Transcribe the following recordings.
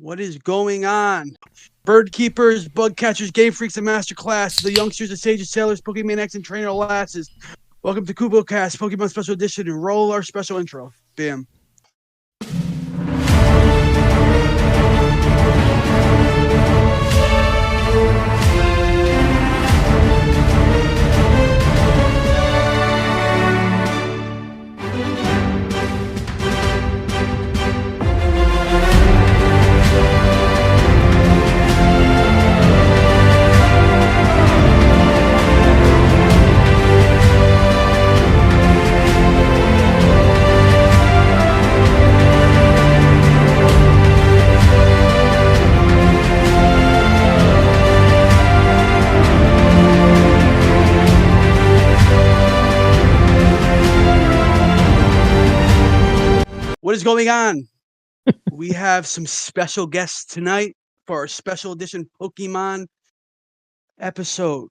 What is going on? Bird keepers, bug catchers, game freaks, and master class. The youngsters, the sages, sailors, Pokemon X, and trainer lasses. Welcome to Kupokast, Pokemon Special Edition, and roll our special intro. Bam. What is going on? We have some special guests tonight for our special edition Pokemon episode.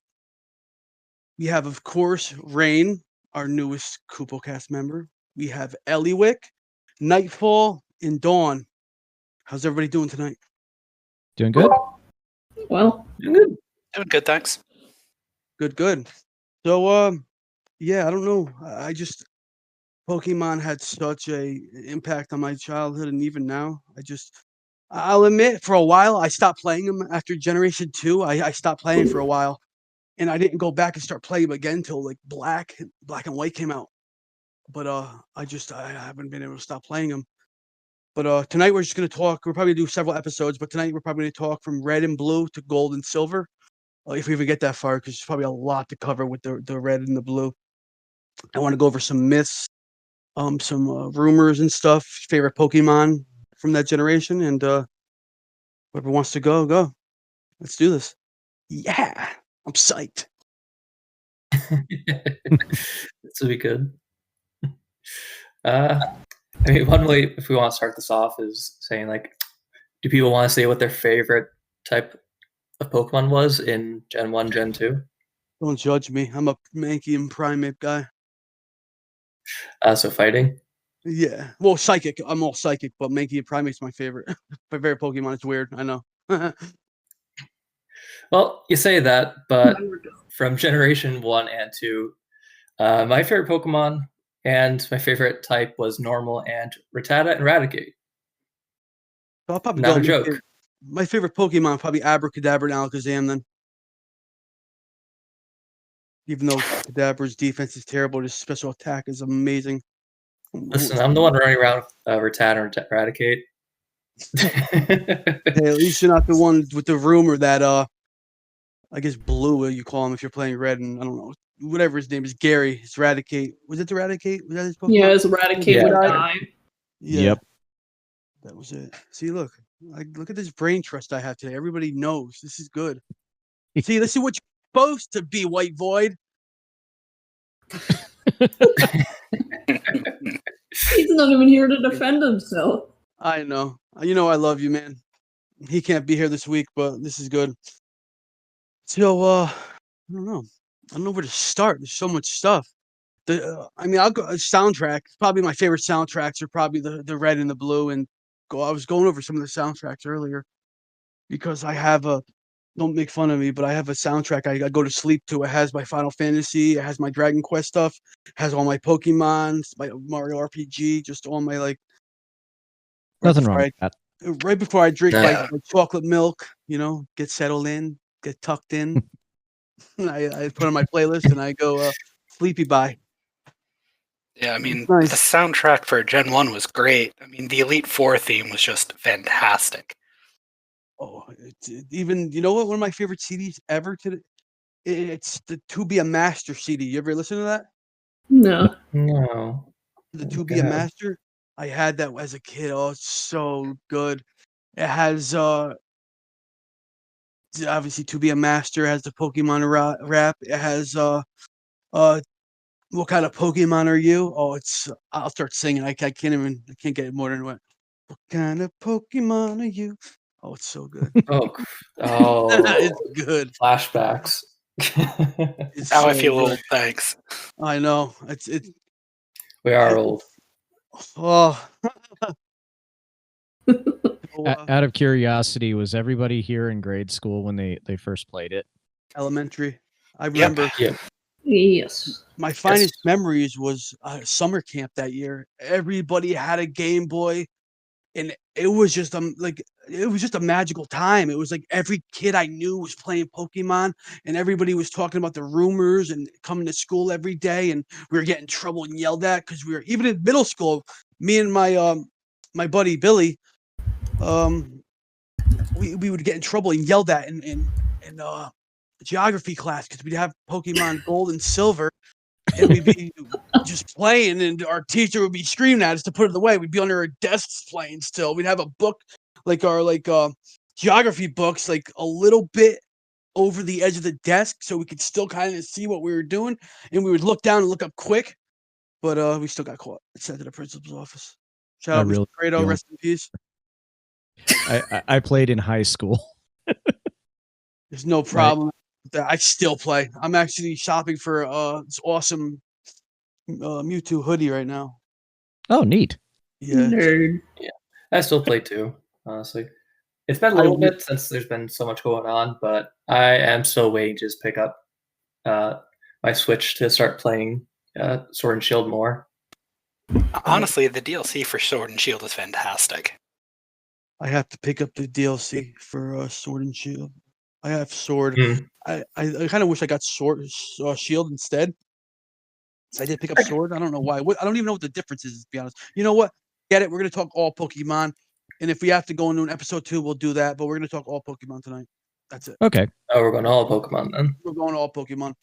We have, of course, Rain, our newest Kupokast member. We have Eliwick, Nightfall, and Dawn. How's everybody doing tonight? Doing good. Well, Doing good, thanks. Good. So, yeah, I don't know. Pokemon had such a impact on my childhood, and even now, I'll admit, for a while, I stopped playing them after Generation 2. I stopped playing for a while, and I didn't go back and start playing them again until like Black and White came out. But I haven't been able to stop playing them. But tonight we're just gonna talk. We're probably gonna do several episodes, but tonight we're probably gonna talk from Red and Blue to Gold and Silver, if we even get that far, because there's probably a lot to cover with the Red and the Blue. I want to go over some myths, some rumors and stuff, favorite Pokemon from that generation, and whoever wants to go. Let's do this. Yeah, I'm psyched. This will be good. One way, if we want to start this off, is saying, like, do people want to say what their favorite type of Pokemon was in Gen 1, Gen 2? Don't judge me. I'm a Mankey and Primate guy. So fighting? Yeah. Well, Psychic. I'm all Psychic, but Mankey and Primate's my favorite. My favorite Pokemon. It's weird. I know. Well, you say that, but from Generation 1 and 2, my favorite Pokemon and my favorite type was normal and Rattata and Raticate. So I'll probably Not go a joke. My favorite Pokemon, probably Abracadabra and Alakazam then. Even though Kadabra's defense is terrible, his special attack is amazing. Listen, I'm the one running around with Rattata and Raticate. Hey, at least you're not the one with the rumor that I guess Blue, you call him if you're playing Red, and I don't know, whatever his name is, Gary. It's Raticate. Was it the Raticate? Was that his Pokemon? yeah, it's Eradicate Yeah. would die. Yeah. Yep. That was it. See, look at this brain trust I have today. Everybody knows this is good. See, this is what you're supposed to be, White Void. He's not even here to defend himself. I know. You know I love you, man. He can't be here this week, but this is good. So, I don't know. I don't know where to start. There's so much stuff. I'll go soundtrack. Probably my favorite soundtracks are probably the Red and the Blue. And I was going over some of the soundtracks earlier because I have don't make fun of me, but I have a soundtrack I go to sleep to. It has my Final Fantasy, it has my Dragon Quest stuff, it has all my Pokemon, my Mario RPG, just all my like. Nothing wrong with that. Right before I drink Yeah. my chocolate milk, get settled in, get tucked in. I put on my playlist and I go sleepy bye. Yeah, I mean, nice. The soundtrack for Gen 1 was great. I mean, the Elite Four theme was just fantastic. Oh, even, you know what? One of my favorite CDs ever it's the To Be a Master CD. You ever listen to that? No. No. The To Be a Master? I had that as a kid. Oh, it's so good. It has obviously To Be a Master, has the Pokemon rap. It has what kind of Pokemon are you? Oh, I'll start singing. I can't get it more than what kind of Pokemon are you? Oh, it's so good. Oh, It's good. Flashbacks. It's How I so feel good. old, thanks. I know. It's We are old. oh Out of curiosity, was everybody here in grade school when they first played it? Elementary. I remember. Yep. Yes. My finest memories was summer camp that year. Everybody had a Game Boy, and it was just a magical time. It was like every kid I knew was playing Pokemon, and everybody was talking about the rumors and coming to school every day, and we were getting in trouble and yelled at because we were even in middle school. Me and my buddy Billy, we would get in trouble and yelled at in geography class because we'd have Pokemon Gold and Silver, and we'd be just playing, and our teacher would be screaming at us to put it away. We'd be under our desks playing still. We'd have a book, like our geography books, like a little bit over the edge of the desk so we could still kind of see what we were doing, and we would look down and look up quick, but we still got caught and sent to the principal's office. Shout out Mr. Fredo, rest in peace. I played in high school. There's no problem. Right. I still play. I'm actually shopping for this awesome Mewtwo hoodie right now. Oh, neat. Yeah. Nerd. Yeah. I still play too, honestly. It's been a little bit since there's been so much going on, but I am still waiting to just pick up my Switch to start playing Sword and Shield more. Honestly, the DLC for Sword and Shield is fantastic. I have to pick up the DLC for Sword and Shield. I have Sword. I kind of wish I got Shield instead. I did pick up Sword. I don't know why. I don't even know what the difference is, to be honest. You know what? Get it. We're going to talk all Pokemon. And if we have to go into an episode 2, we'll do that. But we're going to talk all Pokemon tonight. That's it. Okay. Oh, we're going all Pokemon then? We're going all Pokemon.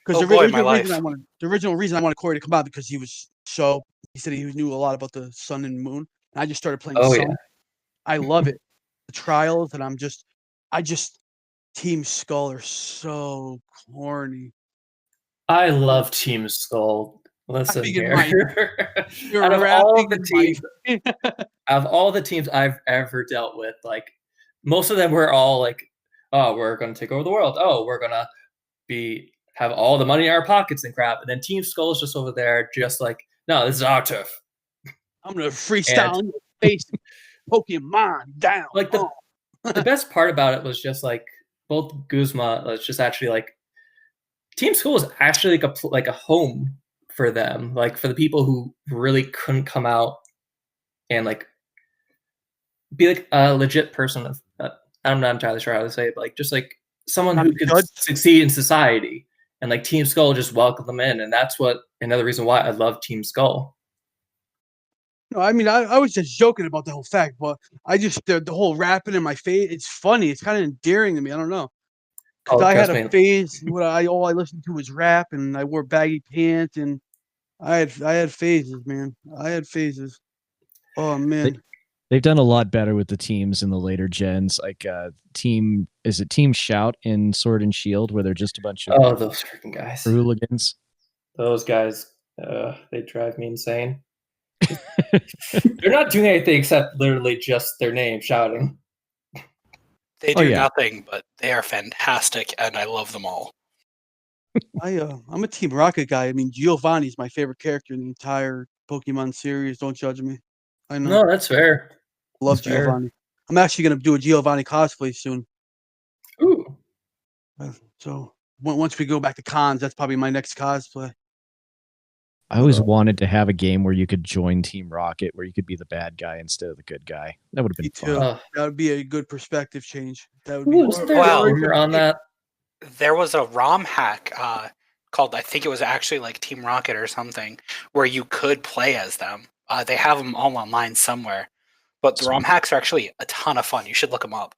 Because the original reason I wanted Corey to come out because he said he knew a lot about the Sun and Moon. And I just started playing Sun. Yeah. I love it. The trials, and I just Team Skull are so corny. I love Team Skull. Listen here. Out of all the teams I've ever dealt with, like most of them were all like, oh, we're gonna take over the world. Oh, we're gonna have all the money in our pockets and crap. And then Team Skull is just over there, just like, no, this is our turf. I'm gonna freestyle in your face. Pokemon down. Like the best part about it was just like both Guzma was just actually like Team School is actually like a home for them, like for the people who really couldn't come out and like be like a legit person. I'm not entirely sure how to say it, but like just like someone who could succeed in society, and like Team Skull just welcomed them in, and that's another reason why I love Team Skull. No, I mean, I was just joking about the whole fact, but I just the whole rapping in my face. It's funny. It's kind of endearing to me. I don't know. Because I had a phase where all I listened to was rap, and I wore baggy pants, and I had phases, man. I had phases. Oh man, they've done a lot better with the teams in the later gens. Like Team Shout in Sword and Shield, where they're just a bunch of those freaking guys, hooligans. Those guys, they drive me insane. They're not doing anything except literally just their name shouting. They do nothing, but they are fantastic, and I love them all. I'm a Team Rocket guy. I mean, Giovanni's my favorite character in the entire Pokemon series. Don't judge me. I know. No, that's fair. Love Giovanni. I'm actually gonna do a Giovanni cosplay soon. Ooh. So once we go back to cons, that's probably my next cosplay. I always wanted to have a game where you could join Team Rocket, where you could be the bad guy instead of the good guy. That would have been fun. That would be a good perspective change. That would be. Wasn't there a rumor on that? There was a ROM hack called, I think it was actually like Team Rocket or something, where you could play as them. They have them all online somewhere. But the ROM hacks are actually a ton of fun. You should look them up.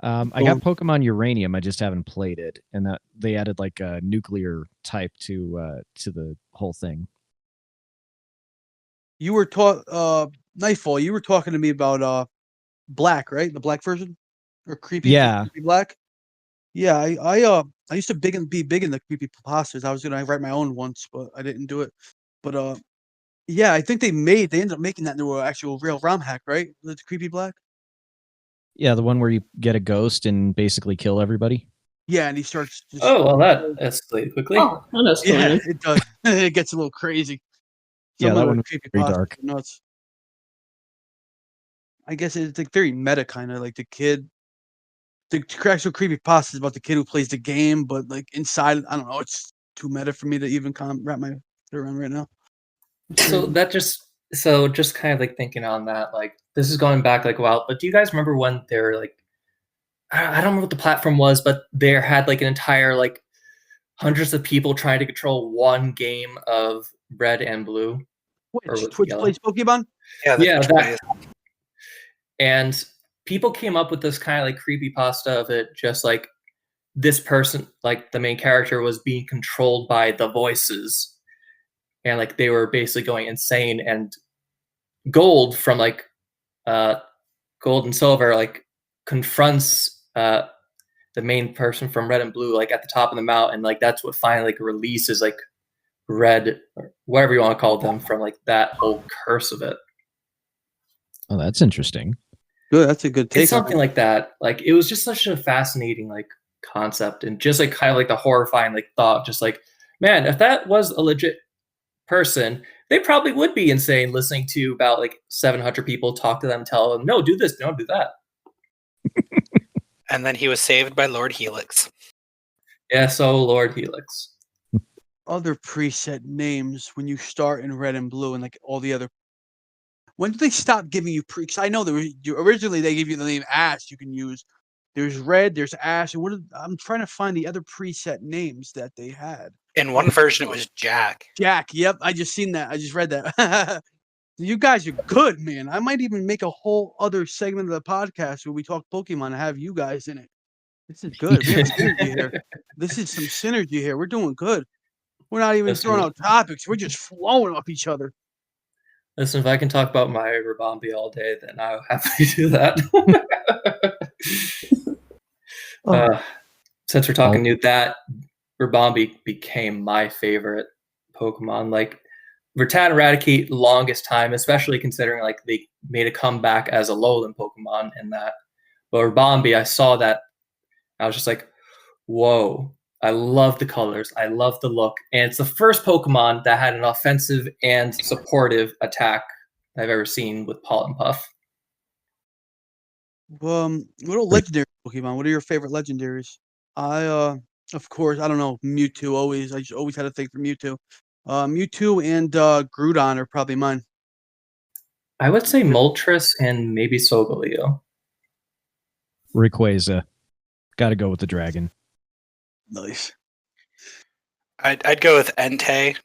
I got Pokemon Uranium. I just haven't played it, and that they added like a nuclear type to the whole thing. You were Nightfall. You were talking to me about Black, right? The Black version, or Creepy Black. Yeah, I used to be big in the creepy pastas. I was gonna write my own once, but I didn't do it. But yeah, I think they ended up making that into an actual real ROM hack, right? The Creepy Black. Yeah, the one where you get a ghost and basically kill everybody. Yeah, and he starts. That escalated quickly. Oh, that escalated. Yeah, it does. It gets a little crazy. That one was pretty dark. Nuts. I guess it's like very meta kind of like the kid. The actual creepypasta is about the kid who plays the game, but like inside, I don't know. It's too meta for me to even wrap my head around right now. So just kind of like thinking on that, like this is going back like a while, but do you guys remember when they were like, I don't remember what the platform was, but they had like an entire like hundreds of people trying to control one game of Red and Blue, or was it Twitch Yellow? plays Pokemon. Yeah, Yeah, Twitch that, plays. and people came up with this kind of like creepypasta of it, just like this person, like the main character, was being controlled by the voices, and like they were basically going insane. And Gold from like Gold and Silver like confronts the main person from Red and Blue like at the top of the mountain, and like that's what finally like releases like Red, or whatever you want to call them, from like that whole curse of it. Oh, that's interesting. Good, that's a good take. It's something like that. Like it was just such a fascinating like concept, and just like kind of like the horrifying like thought, just like, man, if that was a legit person, they probably would be insane listening to about like 700 people talk to them, tell them, no, do this, don't do that. And then he was saved by Lord Helix. Yeah, so Lord Helix. Other preset names when you start in Red and Blue and like all the other. When did they stop giving you Because I know originally they gave you the name Ash. You can use. There's Red. There's Ash. And I'm trying to find the other preset names that they had. In one version, it was Jack. Jack. Yep, I just seen that. I just read that. You guys are good, man. I might even make a whole other segment of the podcast where we talk Pokemon and have you guys in it. This is good. We have synergy here. This is some synergy here. We're doing good. We're not even throwing out topics. We're just flowing off each other. Listen, if I can talk about my Rabombi all day, then I'll happily do that. Since we're talking new, that Rabombi became my favorite Pokemon. Like Rattata and Raticate, longest time, especially considering like they made a comeback as a Alolan Pokemon in that. But Rabombi, I saw that, I was just like, whoa. I love the colors. I love the look. And it's the first Pokemon that had an offensive and supportive attack I've ever seen with Pollen Puff. What are legendary Pokemon? What are your favorite legendaries? Of course, I don't know, Mewtwo always. I just always had a thing for Mewtwo. Mewtwo and Groudon are probably mine. I would say Moltres and maybe Solgaleo. Rayquaza. Got to go with the dragon. Nice. I'd go with Entei,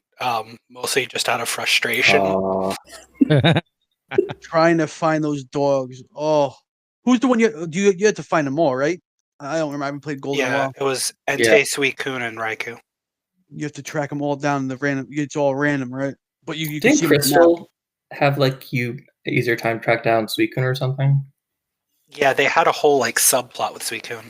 mostly just out of frustration. Trying to find those dogs. Oh, who's the one you had to find them all, right? I don't remember. I haven't played Gold in a while. It was Entei, Suicune, and Raikou. You have to track them all down in the random. It's all random, right? But you can Didn't see Crystal have like easier time to track down Suicune or something? Yeah, they had a whole like subplot with Suicune.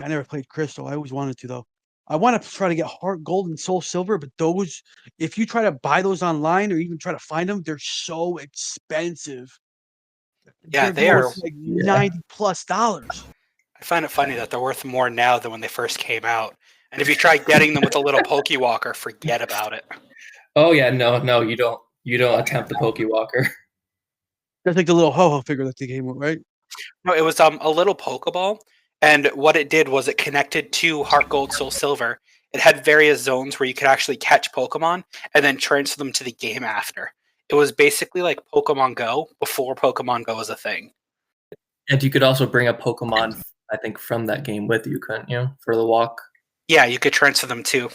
I never played Crystal. I always wanted to though. I want to try to get Heart Gold and Soul Silver, but those, if you try to buy those online or even try to find them, they're so expensive. Yeah, they are like $90+. I find it funny that they're worth more now than when they first came out. And if you try getting them with a little Pokewalker, forget about it. Oh yeah, no, you don't attempt the Pokewalker. That's like the little ho-ho figure that they came with, right? No, it was a little Pokeball, and what it did was it connected to Heart Gold, Soul Silver. It had various zones where you could actually catch Pokemon and then transfer them to the game after. It was basically like Pokemon Go before Pokemon Go was a thing. And you could also bring a Pokemon, I think, from that game with you, couldn't you, for the walk? Yeah, you could transfer them too.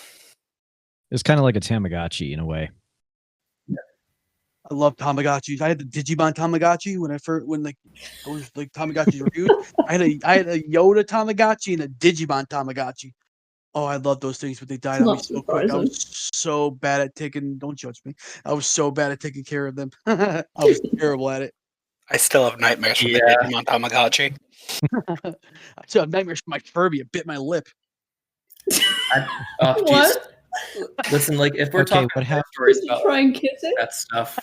It's kind of like a Tamagotchi in a way. I love Tamagotchis. I had the Digimon Tamagotchi when I was like Tamagotchis were huge. I had a Yoda Tamagotchi and a Digimon Tamagotchi. Oh, I love those things, but they died on me so quick. I was so bad at don't judge me. I was so bad at taking care of them. I was terrible at it. I still have nightmares from the Digimon Tamagotchi. I still have nightmares from my Furby. It bit my lip. What? Listen, like if we're talking about stories about try and kiss it? that stuff,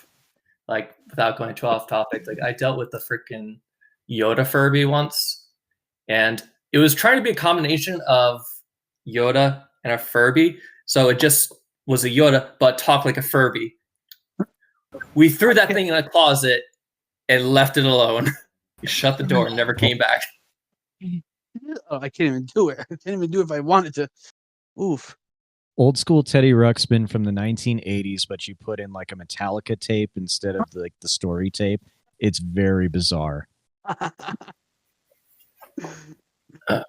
like without going too off topic, like I dealt with the freaking Yoda Furby once, and it was trying to be a combination of Yoda and a Furby, so it just was a Yoda but talked like a Furby. We threw that thing in a closet, and left it alone. He shut the door and never came back. Oh, I can't even do it. I can't even do it if I wanted to. Oof. Old school Teddy Ruxpin from the 1980s, but you put in like a Metallica tape instead of like the story tape. It's very bizarre. Oh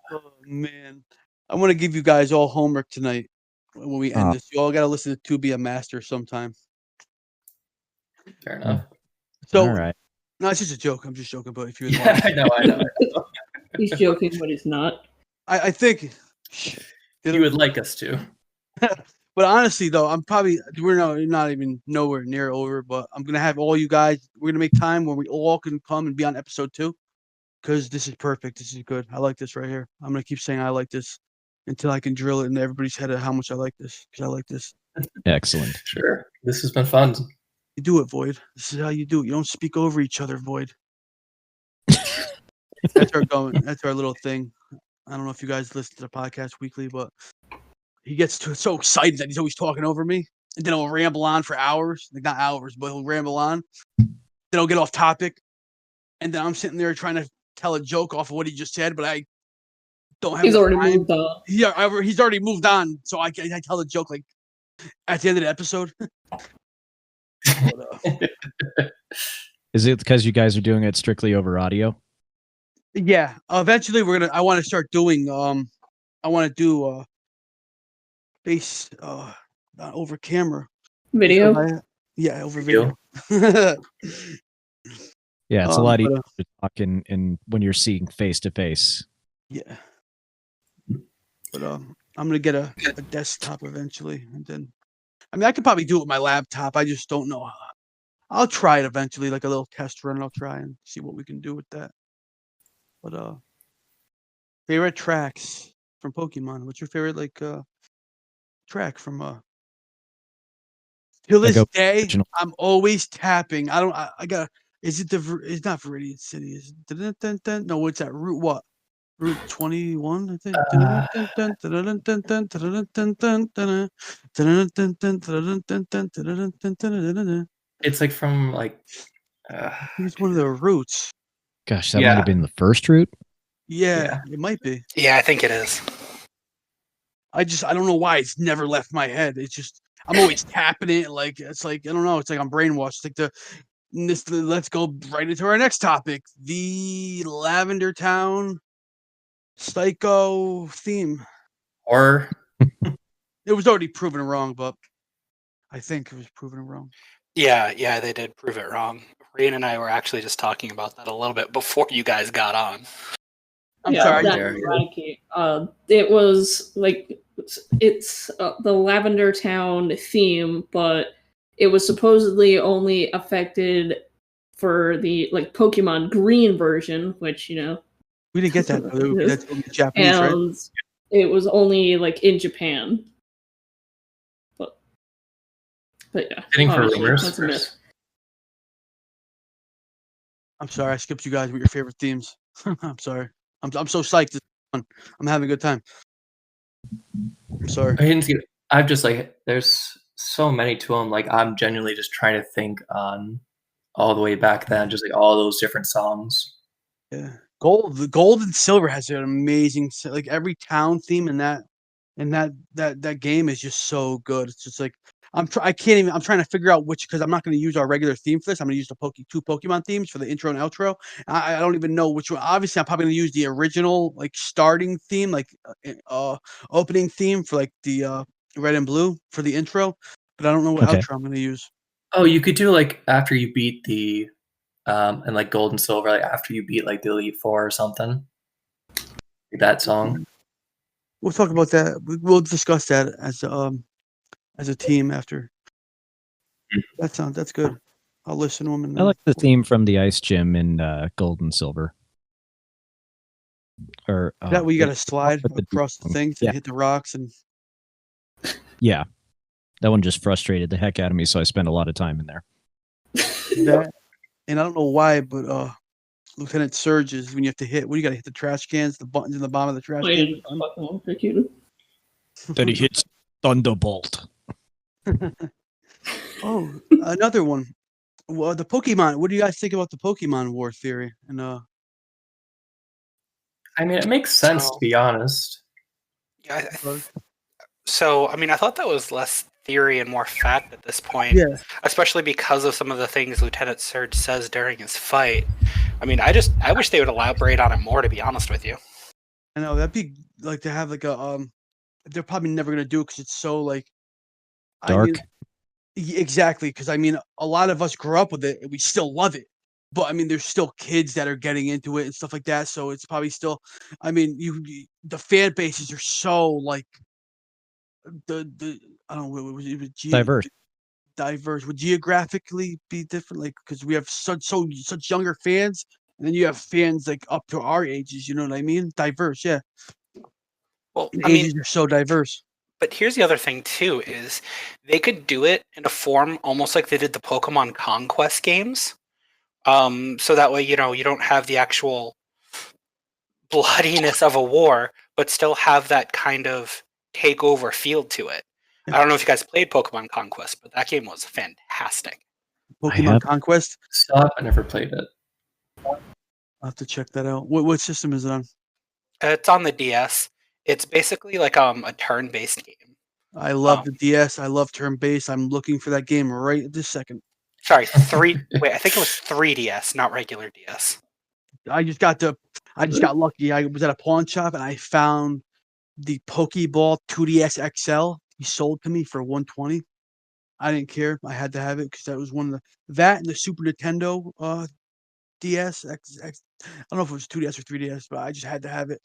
man, I want to give you guys all homework tonight when we end this. You all got to listen to "To Be a Master" sometime. Fair enough. So, all right. No, it's just a joke. I'm just joking, but if you, Yeah, I know. He's joking, but he's not. I think You would like us to. But honestly, though, we're not even nowhere near over. But I'm gonna have all you guys. We're gonna make time where we all can come and be on episode 2, because this is perfect. This is good. I like this right here. I'm gonna keep saying I like this until I can drill it into everybody's head of how much I like this, because I like this. Excellent. Sure. This has been fun. You do it, Void. This is how you do it. You don't speak over each other, Void. That's our little thing. I don't know if you guys listen to the podcast weekly, but he gets so excited that he's always talking over me, and then he'll ramble on for hours. Like, not hours, but he'll ramble on. Then he'll get off topic, and then I'm sitting there trying to tell a joke off of what he just said, but I don't have. He's already time. moved on. Yeah, he's already moved on, so I tell the joke like at the end of the episode. Is it because you guys are doing it strictly over audio? Yeah. Eventually, I want to start doing. I want to do base over camera Video. Yeah, over video. Yeah, it's a lot easier but, to talk in when you're seeing face to face. Yeah. But I'm gonna get a desktop eventually, and then I could probably do it with my laptop. I just don't know. I'll try it eventually, like a little test run. I'll try and see what we can do with that. But favorite tracks from Pokemon. What's your favorite track from till this day? Original. I'm always tapping. I got. Is it it's not Viridian City? Is it? No, what's that? Route what? Route 21, I think. It's like from like. I think it's one of the routes. Gosh, that might have been the first route. Yeah, it might be. Yeah, I think it is. I don't know why it's never left my head. It's just I'm always tapping it. It's like I don't know. It's like I'm brainwashed. It's like let's go right into our next topic. The Lavender Town Psycho theme. Or it was already proven wrong, but I think it was proven wrong. Yeah, they did prove it wrong. Rian and I were actually just talking about that a little bit before you guys got on. I'm sorry. It was like it's the Lavender Town theme, but it was supposedly only affected for the Pokemon Green version, which we didn't get that. That's Japanese, and right? It was only in Japan. But yeah, getting for rumors. That's a myth. I'm sorry, I skipped you guys with your favorite themes. I'm sorry. I'm so psyched. This one. I'm having a good time. I'm sorry. I've just there's so many to them. I'm genuinely just trying to think on all the way back then, just all those different songs. Yeah, the Gold and Silver has an amazing. Every town theme in that game is just so good. It's just I'm trying to figure out which, because I'm not going to use our regular theme for this. I'm going to use the two Pokemon themes for the intro and outro. I don't even know which one. Obviously, I'm probably going to use the original starting theme, opening theme for the Red and Blue for the intro. But I don't know what outro I'm going to use. Oh, you could do after you beat the and Gold and Silver, after you beat the Elite Four or something. That song. We'll talk about that. We'll discuss that as a team after. That's good. I'll listen to them. I like the theme from the Ice Gym in Gold and Silver. Or that where you got to slide across the thing to hit the rocks and. Yeah, that one just frustrated the heck out of me, so I spent a lot of time in there. And I don't know why, but Lieutenant Surge is when you have to hit. What do you got to hit the trash cans, the buttons in the bottom of the trash can. Then he hits Thunderbolt. Oh, another one. Well, the Pokemon. What do you guys think about the Pokemon War theory? And I mean, it makes sense to So- be honest. Yeah, so I mean, I thought that was less theory and more fact at this point, yeah, especially because of some of the things Lieutenant Surge says during his fight. I mean, I wish they would elaborate on it more, to be honest with you. I know that'd be like to have like a They're probably never gonna do it because it's so like. I Dark. mean, exactly, because I mean, a lot of us grew up with it and we still love it. But I mean, there's still kids that are getting into it and stuff like that. So it's probably still. I mean, the fan bases are so like the I don't know what it was Diverse. diverse. Would geographically be different, like because we have such younger fans, and then you have fans like up to our ages. You know what I mean? Diverse, yeah. Well, And I mean, ages are so diverse. but here's the other thing too: is they could do it in a form almost like they did the Pokemon Conquest games. So that way, you know, you don't have the actual bloodiness of a war, but still have that kind of takeover feel to it. I don't know if you guys played Pokemon Conquest, but that game was fantastic. Pokemon have- Conquest. Stop, I never played it. I'll have to check that out. What system is it on? It's on the DS. It's basically like a turn-based game. I love Um, the DS. I love turn-based. I'm looking for that game right this second. Sorry, wait, I think it was 3DS, not regular DS. I just got lucky. I was at a pawn shop and I found the Pokeball 2DS XL. He sold to me for 120. I didn't care. I had to have it because that was one of that and the Super Nintendo DS I don't know if it was 2DS or 3DS, but I just had to have it.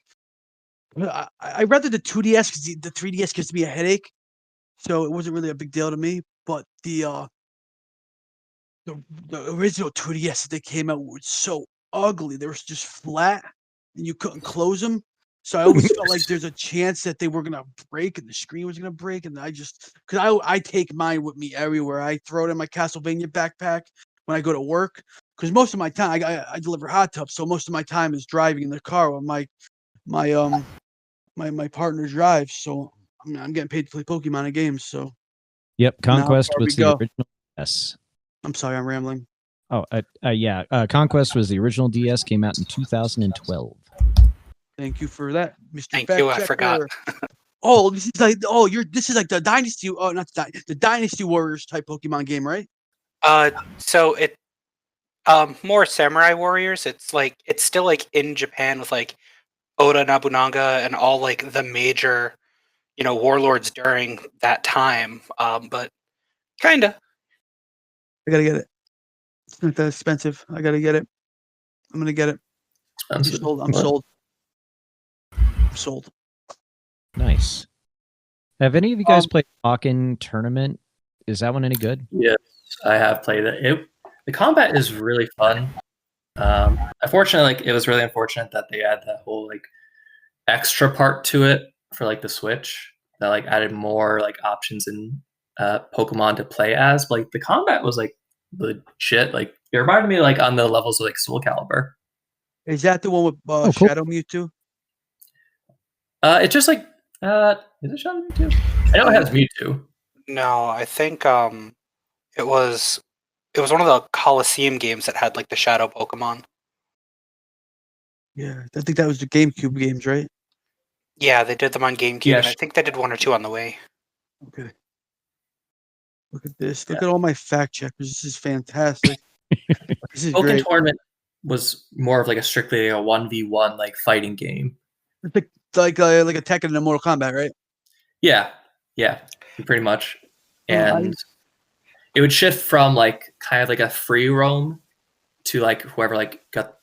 I rather the 2DS because the 3DS gives me a headache, so it wasn't really a big deal to me. But the original 2DS that they came out was so ugly. They were just flat, and you couldn't close them. So I always felt like there's a chance that they were gonna break and the screen was gonna break. And I just because I take mine with me everywhere. I throw it in my Castlevania backpack when I go to work. Because most of my time I deliver hot tubs, so most of my time is driving in the car while my partner drives. So I'm getting paid to play Pokemon games. So Yep. now how Conquest far we was the go? original DS. I'm sorry, I'm rambling. Oh, yeah. Conquest was the original DS. Came out in 2012. Thank you for that, Mr. Thank Fact you, I Checker. forgot. Oh, this is like the Dynasty. Oh, not the Dynasty Warriors type Pokemon game, right? So it more Samurai Warriors. It's still like in Japan with like Oda Nobunaga and all like the major, you know, warlords during that time. But kinda. I gotta get it. It's not that expensive. I gotta get it. I'm gonna get it. I'm sold. I'm What? sold. I'm sold. Nice. Have any of you guys played Hawken Tournament? Is that one any good? Yes, I have played it. The combat is really fun. Unfortunately, like it was really unfortunate that they had that whole like extra part to it for like the Switch that like added more like options in Pokemon to play as. But, like the combat was like legit. Like it reminded me like on the levels of like Soul Calibur. Is that the one with cool. Shadow Mewtwo? It's just like is it Shadow Mewtwo? I know it has Mewtwo. No, I think it was one of the Coliseum games that had like the shadow Pokemon. Yeah, I think that was the GameCube games, right? Yeah, they did them on GameCube, Yeah, and I think they did one or two on the way. Okay. Look at this. Look at all my fact checkers. This is fantastic. This is Pokemon great. Tournament was more of like a strictly a 1v1 like fighting game. It's like a Tekken and a Mortal Kombat, right? Yeah, pretty much. Well, And it would shift from like kind of like a free roam to like whoever like got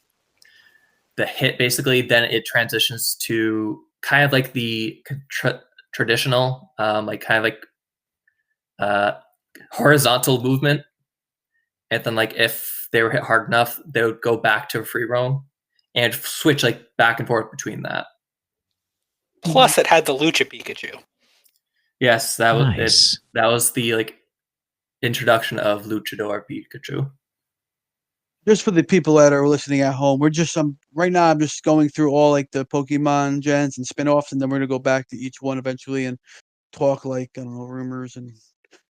the hit basically. Then it transitions to kind of like the traditional, like kind of like horizontal movement. And then like if they were hit hard enough, they would go back to free roam and switch like back and forth between that. Plus, it had the Lucha Pikachu. Yes, that was Nice. it. That was the like introduction of Luchador Pikachu. just for the people that are listening at home, we're just right now. I'm just going through all like the Pokemon gens and spinoffs, and then we're gonna go back to each one eventually and talk like I don't know rumors and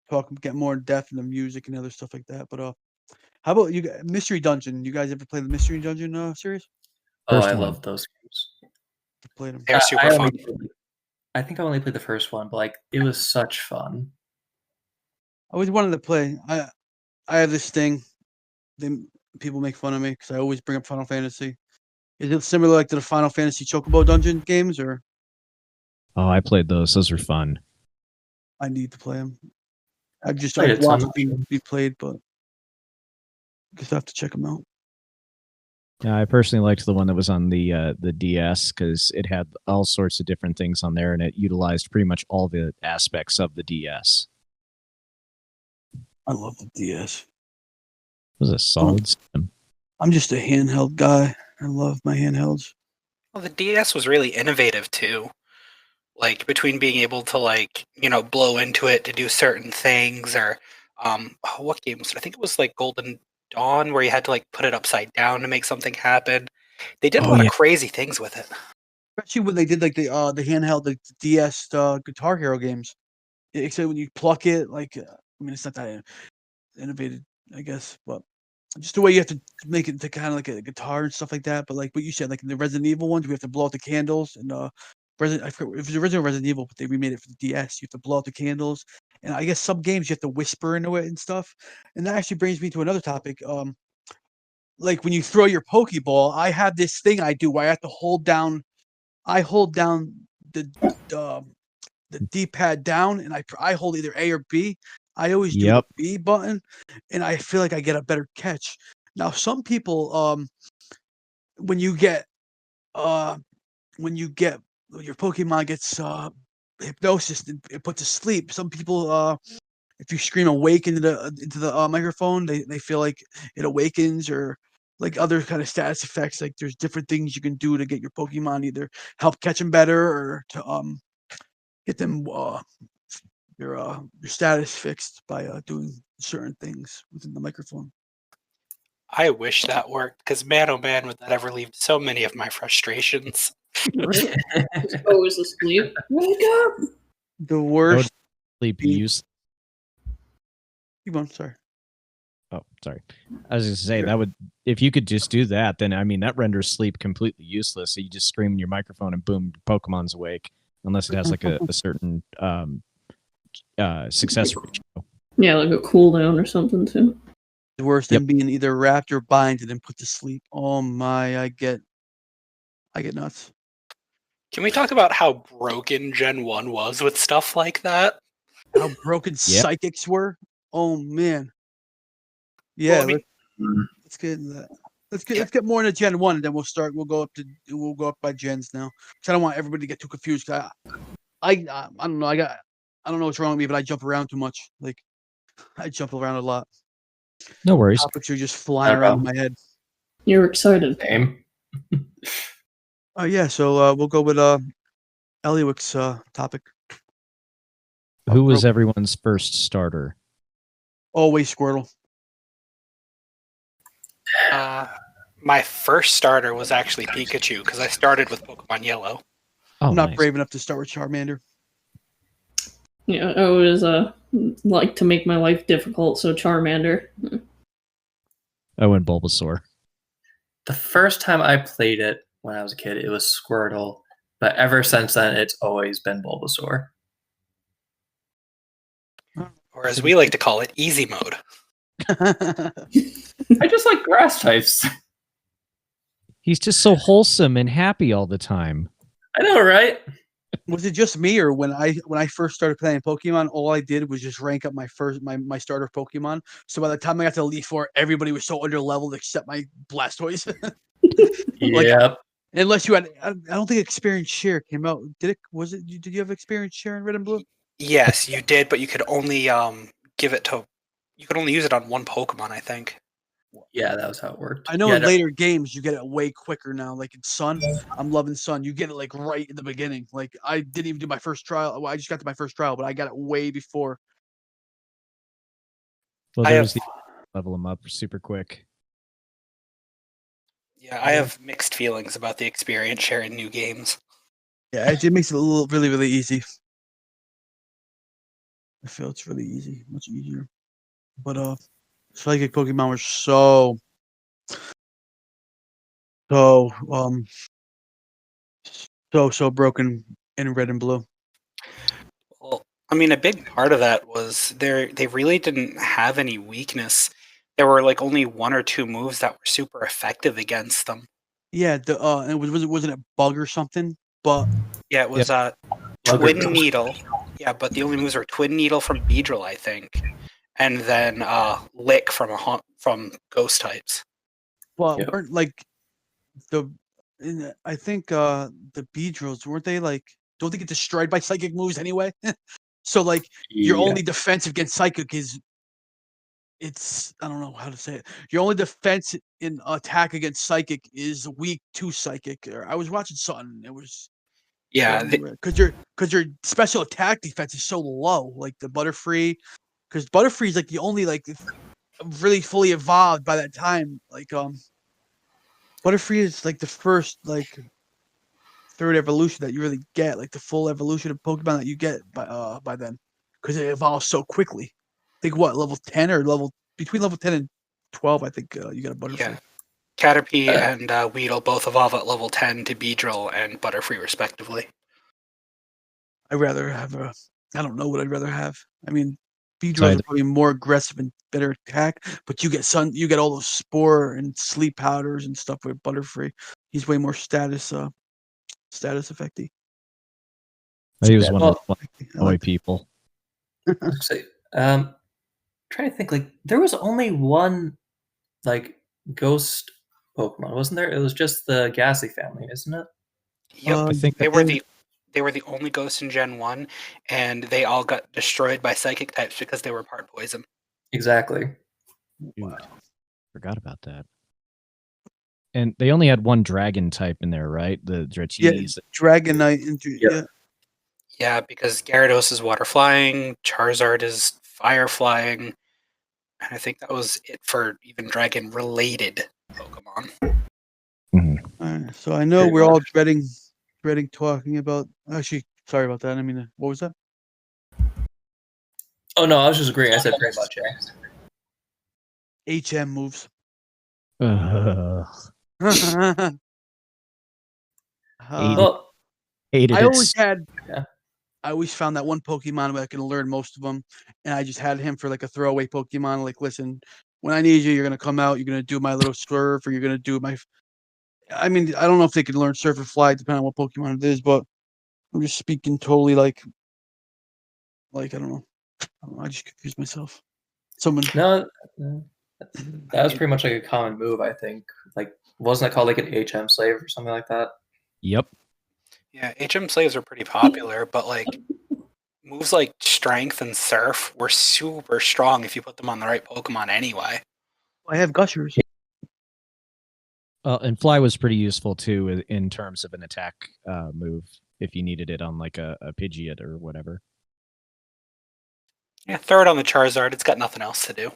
talk get more in depth in the music and other stuff like that. But How about Mystery Dungeon? You guys ever play the Mystery Dungeon series? Oh, First I one. love those games. Played them. They're super fun. I think I only played the first one, but like it was such fun. I always wanted to play. I have this thing. People make fun of me because I always bring up Final Fantasy. Is it similar like to the Final Fantasy Chocobo Dungeon games, or Oh, I played those. Those were fun. I need to play them? I've Played a ton watched of them them. be played, but I guess I have to check them out. Yeah, I personally liked the one that was on the DS because it had all sorts of different things on there, and it utilized pretty much all the aspects of the DS. I love the DS. It was a solid system. I'm just a handheld guy. I love my handhelds. Well, the DS was really innovative too. Like between being able to blow into it to do certain things, or what game was it? I think it was like Golden Dawn, where you had to like put it upside down to make something happen. They did a lot of crazy things with it. Especially when they did like the handheld, the DS Guitar Hero games. Except when you pluck it, I mean, it's not that innovative, I guess, but just the way you have to make it to kind of like a guitar and stuff like that. But like what you said, like in the Resident Evil ones, we have to blow out the candles, and I forget if it was the original Resident Evil, but they remade it for the DS. You have to blow out the candles, and I guess some games you have to whisper into it and stuff. And that actually brings me to another topic. Like when you throw your Pokeball, I have this thing I do where I have to hold down. I hold down the D-pad down, and I hold either A or B. I always do the B button, and I feel like I get a better catch. Now, some people, when you get your Pokemon gets hypnosis and put to sleep, some people, if you scream "awake" into the microphone, they feel like it awakens, or like other kind of status effects. Like there's different things you can do to get your Pokemon either help catch them better, or to get them your status fixed by doing certain things within the microphone. I wish that worked, because man, oh man, would that ever relieve so many of my frustrations. Just always asleep. Wake up! The worst. Sleep use. Keep on, sorry. Oh, sorry. I was just say that would, if you could just do that, then I mean that renders sleep completely useless. So you just scream in your microphone and boom, Pokemon's awake, unless it has like a certain success ratio. Yeah, like a cooldown or something too. The worst than being either wrapped or binded and put to sleep. Oh my, I get nuts. Can we talk about how broken Gen 1 was with stuff like that? How broken psychics were? Oh man. Yeah, Well, I mean, let's get into that. Let's get more into Gen 1, and then we'll go up by gens now. Because I don't want everybody to get too confused. I don't know. I don't know what's wrong with me, but I jump around too much. Like I jump around a lot. No worries. Topics are just flying around in my head. You're excited. Same. Yeah, so we'll go with Eliwick's topic. Who was everyone's first starter? Always Squirtle. My first starter was actually Pikachu, because I started with Pokemon Yellow. Oh, I'm not nice. brave enough to start with Charmander. Yeah, I always like to make my life difficult, so Charmander. I went Bulbasaur. The first time I played it when I was a kid, it was Squirtle, but ever since then, it's always been Bulbasaur. Or as we like to call it, easy mode. I just like grass types. He's just so wholesome and happy all the time. I know, right? Was it just me, or when I first started playing Pokemon, all I did was just rank up my starter Pokemon. So by the time I got to Elite Four, everybody was so under leveled except my Blastoise. Yep. Unless you had, I don't think Experience Share came out. Did it? Was it? Did you have Experience Share in Red and Blue? Yes, you did, but you could only give it to. You could only use it on one Pokemon, I think. Yeah, that was how it worked. I know in later games you get it way quicker now. Like in Sun, I'm loving Sun. You get it like right in the beginning. Like I didn't even do my first trial. Well, I just got to my first trial, but I got it way before. Well, there was the level them up super quick. Yeah, I have mixed feelings about the experience share in new games. Yeah, it makes it really, really easy. I feel it's really easy, much easier. But Psychic Pokemon were so so so broken in Red and Blue. Well, I mean, a big part of that was they really didn't have any weakness. There were like only one or two moves that were super effective against them. Yeah, it wasn't it Bug or something? But Yeah, it was Twin Needle. Yeah, but the only moves were Twin Needle from Beedrill, I think, and then Lick from Ghost types. well, Yep. weren't like I think the Beedrills weren't they like? Don't they get destroyed by psychic moves anyway? So like your only defense against psychic is I don't know how to say it. Your only defense in attack against psychic is weak to psychic. I was watching something. It was Yeah, because your special attack defense is so low, like the Butterfree. Because Butterfree is like the only like really fully evolved by that time. Like Butterfree is like the first like third evolution that you really get, like the full evolution of Pokemon that you get by then, because it evolves so quickly. I think what level 10 or between level 10 and 12, I think you got a Butterfree. yeah. Caterpie and Weedle both evolve at level 10 to Beedrill and Butterfree, respectively. I'd rather have I don't know what I'd rather have. I mean, Beedrills Sorry. are probably more aggressive and better attack, but you get all those spore and sleep powders and stuff with Butterfree. He's way more status effecty. He was one of the I like people. Say, trying to think. Like, there was only one like ghost Pokemon, wasn't there? It was just the Ghastly family, isn't it? Yep, I think they were the only ghosts in Gen 1, and they all got destroyed by psychic types because they were part poison. Exactly. Dude, forgot about that. And they only had one dragon type in there, right? The Dratini. Dragonite. Yeah. Yeah, because Gyarados is water flying, Charizard is fire flying, and I think that was it for even dragon related Pokemon. Alright, so I know we're all dreading talking about. Actually, sorry about that. I mean, what was that? Oh no, I was just agreeing. I said pretty much. Yeah. HM moves. Well, Hated I it. always had. Yeah. I always found that one Pokemon where I can learn most of them, and I just had him for like a throwaway Pokemon. Like, listen, when I need you, you're gonna come out. You're gonna do my little Surf, or you're gonna do my. I mean, I don't know if they can learn Surf or Fly depending on what Pokemon it is, but I'm just speaking totally like I don't know. I just confused myself. Someone. No, that was pretty much like a common move, I think. Like, wasn't it called like an HM slave or something like that? Yep. Yeah, HM slaves are pretty popular, but like moves like Strength and Surf were super strong if you put them on the right Pokemon anyway. I have Gushers. And Fly was pretty useful too in terms of an attack move if you needed it on like a Pidgeot or whatever. Yeah, throw it on the Charizard. It's got nothing else to do.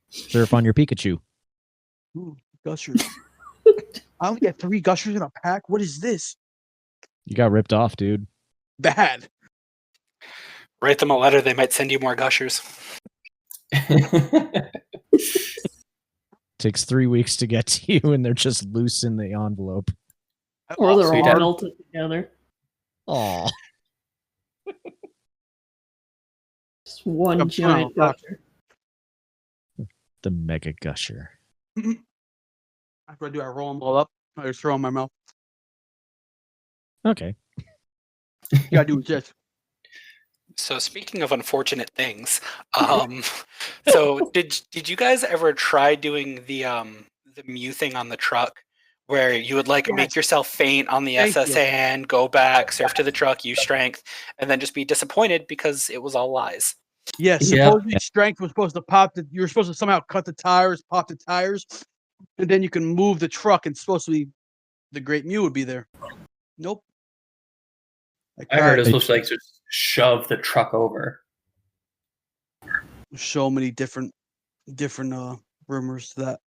Surf on your Pikachu. Ooh, Gushers. I only get 3 Gushers in a pack. What is this? You got ripped off, dude. Bad. Write them a letter. They might send you more Gushers. Takes 3 weeks to get to you, and they're just loose in the envelope. Or they're Sweet all Dad. melted together. Aw. Just one I'm giant trying to gusher. The Mega Gusher. After I do, I roll them all up. I just throw them in my mouth. Okay. You gotta do this. So speaking of unfortunate things, so did you guys ever try doing the Mew thing on the truck, where you would like make yourself faint on the Thank you. SSN, go back, surf to the truck, use Strength, and then just be disappointed because it was all lies? Yes, Yeah. supposedly Strength was supposed to you were supposed to somehow cut the tires, pop the tires, and then you can move the truck, and supposed to be the Great Mew would be there. Nope. I heard it was supposed to like just shove the truck over. So many different rumors to that.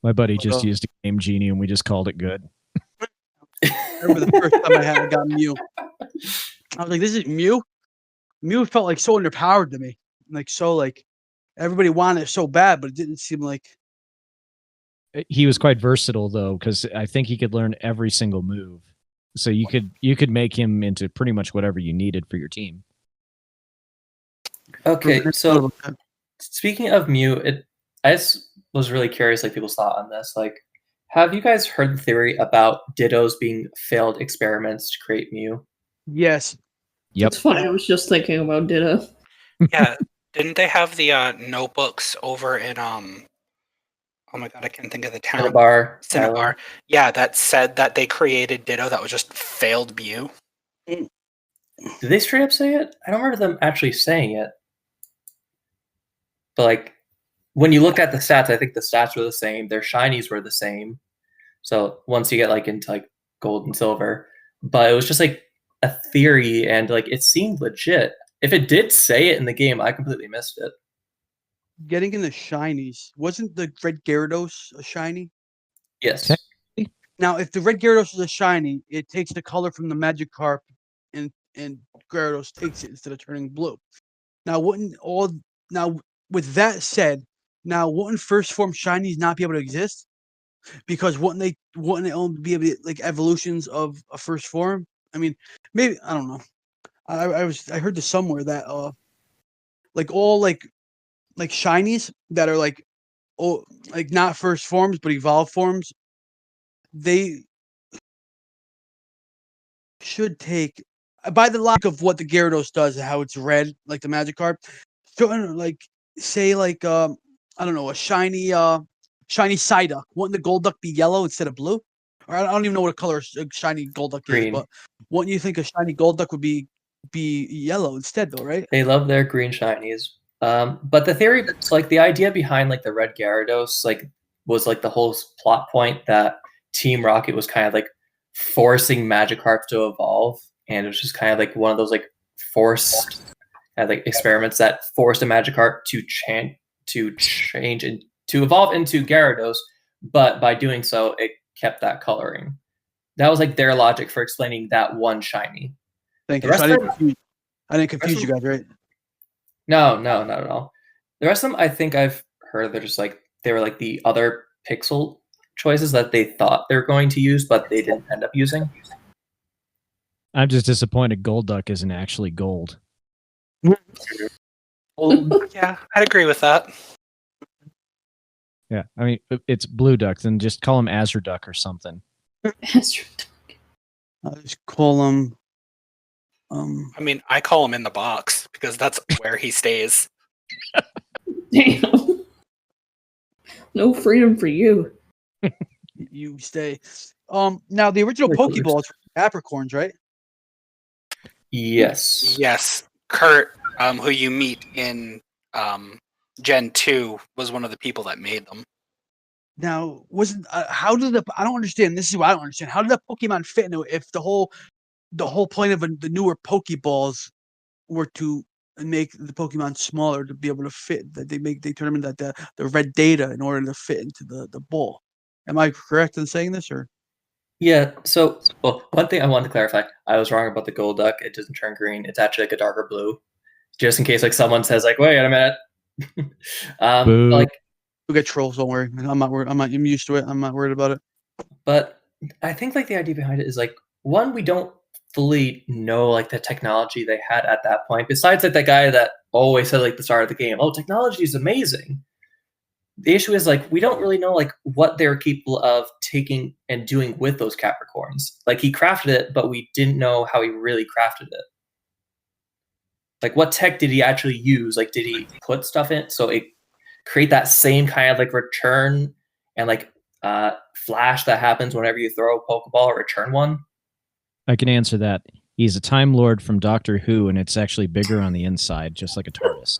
My buddy just used a Game Genie, and we just called it good. I remember the first time I got Mew. I was like, "This is Mew." Mew felt like so underpowered to me. Like so like everybody wanted it so bad, but it didn't seem like He was quite versatile though, because I think he could learn every single move. So you could make him into pretty much whatever you needed for your team. Okay, so speaking of Mew, I just was really curious, like people's thought on this. Like, have you guys heard the theory about Dittos being failed experiments to create Mew? yes. Yep. It's funny. I was just thinking about Ditto. Yeah, didn't they have the notebooks over in oh my god, I can't think of the town. Cinnabar. Yeah, that said that they created Ditto that was just failed Mew. Did they straight up say it? I don't remember them actually saying it. But like when you look at the stats, I think the stats were the same. Their shinies were the same. So once you get like into like gold and silver, but it was just like a theory, and like it seemed legit. If it did say it in the game, I completely missed it. Getting in the shinies. Wasn't the red Gyarados a shiny? Yes. Now, if the red Gyarados is a shiny, it takes the color from the Magikarp, and Gyarados takes it instead of turning blue. Now, with that said, wouldn't first form shinies not be able to exist? Because wouldn't they only be able to, like evolutions of a first form? I mean, maybe I don't know. I heard this somewhere that like all like shinies that are like not first forms but evolved forms, they should take by the logic of what the Gyarados does and how it's red, like the Magikarp. So like say like I don't know, a shiny Psyduck. Wouldn't the Golduck be yellow instead of blue? Or I don't even know what a color a shiny Golduck is, but wouldn't you think a shiny Golduck would be yellow instead though, right? They love their green shinies. But the theory, like the idea behind like the red Gyarados, like was like the whole plot point that Team Rocket was kind of like forcing Magikarp to evolve, and it was just kind of like one of those like forced like experiments that forced a Magikarp to change and to evolve into Gyarados, but by doing so, it kept that coloring. That was like their logic for explaining that one shiny. Thank you. So I didn't confuse you guys, right? No, not at all. The rest of them, I think I've heard they're just like they were like the other pixel choices that they thought they were going to use, but they didn't end up using. I'm just disappointed Golduck isn't actually gold. Yeah, I'd agree with that. Yeah, I mean it's Blue Duck, then just call him Azure Duck or something. Azure Duck. I'll just call him. I mean, I call him in the box because that's where he stays. Damn. No freedom for you. You stay. Now the original Pokeballs were Apricorns, right? Yes. Yes. Kurt, who you meet in Gen 2, was one of the people that made them. Now, wasn't how did I don't understand. This is what I don't understand. How did the Pokemon fit into it if the whole point of the newer Pokeballs were to make the Pokemon smaller to be able to fit? That they determined that the red data in order to fit into the ball. Am I correct in saying this, or? Yeah. So, well, one thing I wanted to clarify: I was wrong about the Golduck. It doesn't turn green. It's actually like a darker blue. Just in case, like someone says, like, "Wait a minute." Like, we'll get trolls. Don't worry. I'm not worried. I'm used to it. I'm not worried about it. But I think like the idea behind it is like one, we don't fully know like the technology they had at that point. Besides like that guy that always said like the start of the game, "Oh, technology is amazing." The issue is like we don't really know like what they're capable of taking and doing with those Capricorns. Like he crafted it, but we didn't know how he really crafted it. Like what tech did he actually use? Like did he put stuff in so it create that same kind of like return and like flash that happens whenever you throw a Pokeball or return one? I can answer that. He's a Time Lord from Doctor Who, and it's actually bigger on the inside, just like a TARDIS.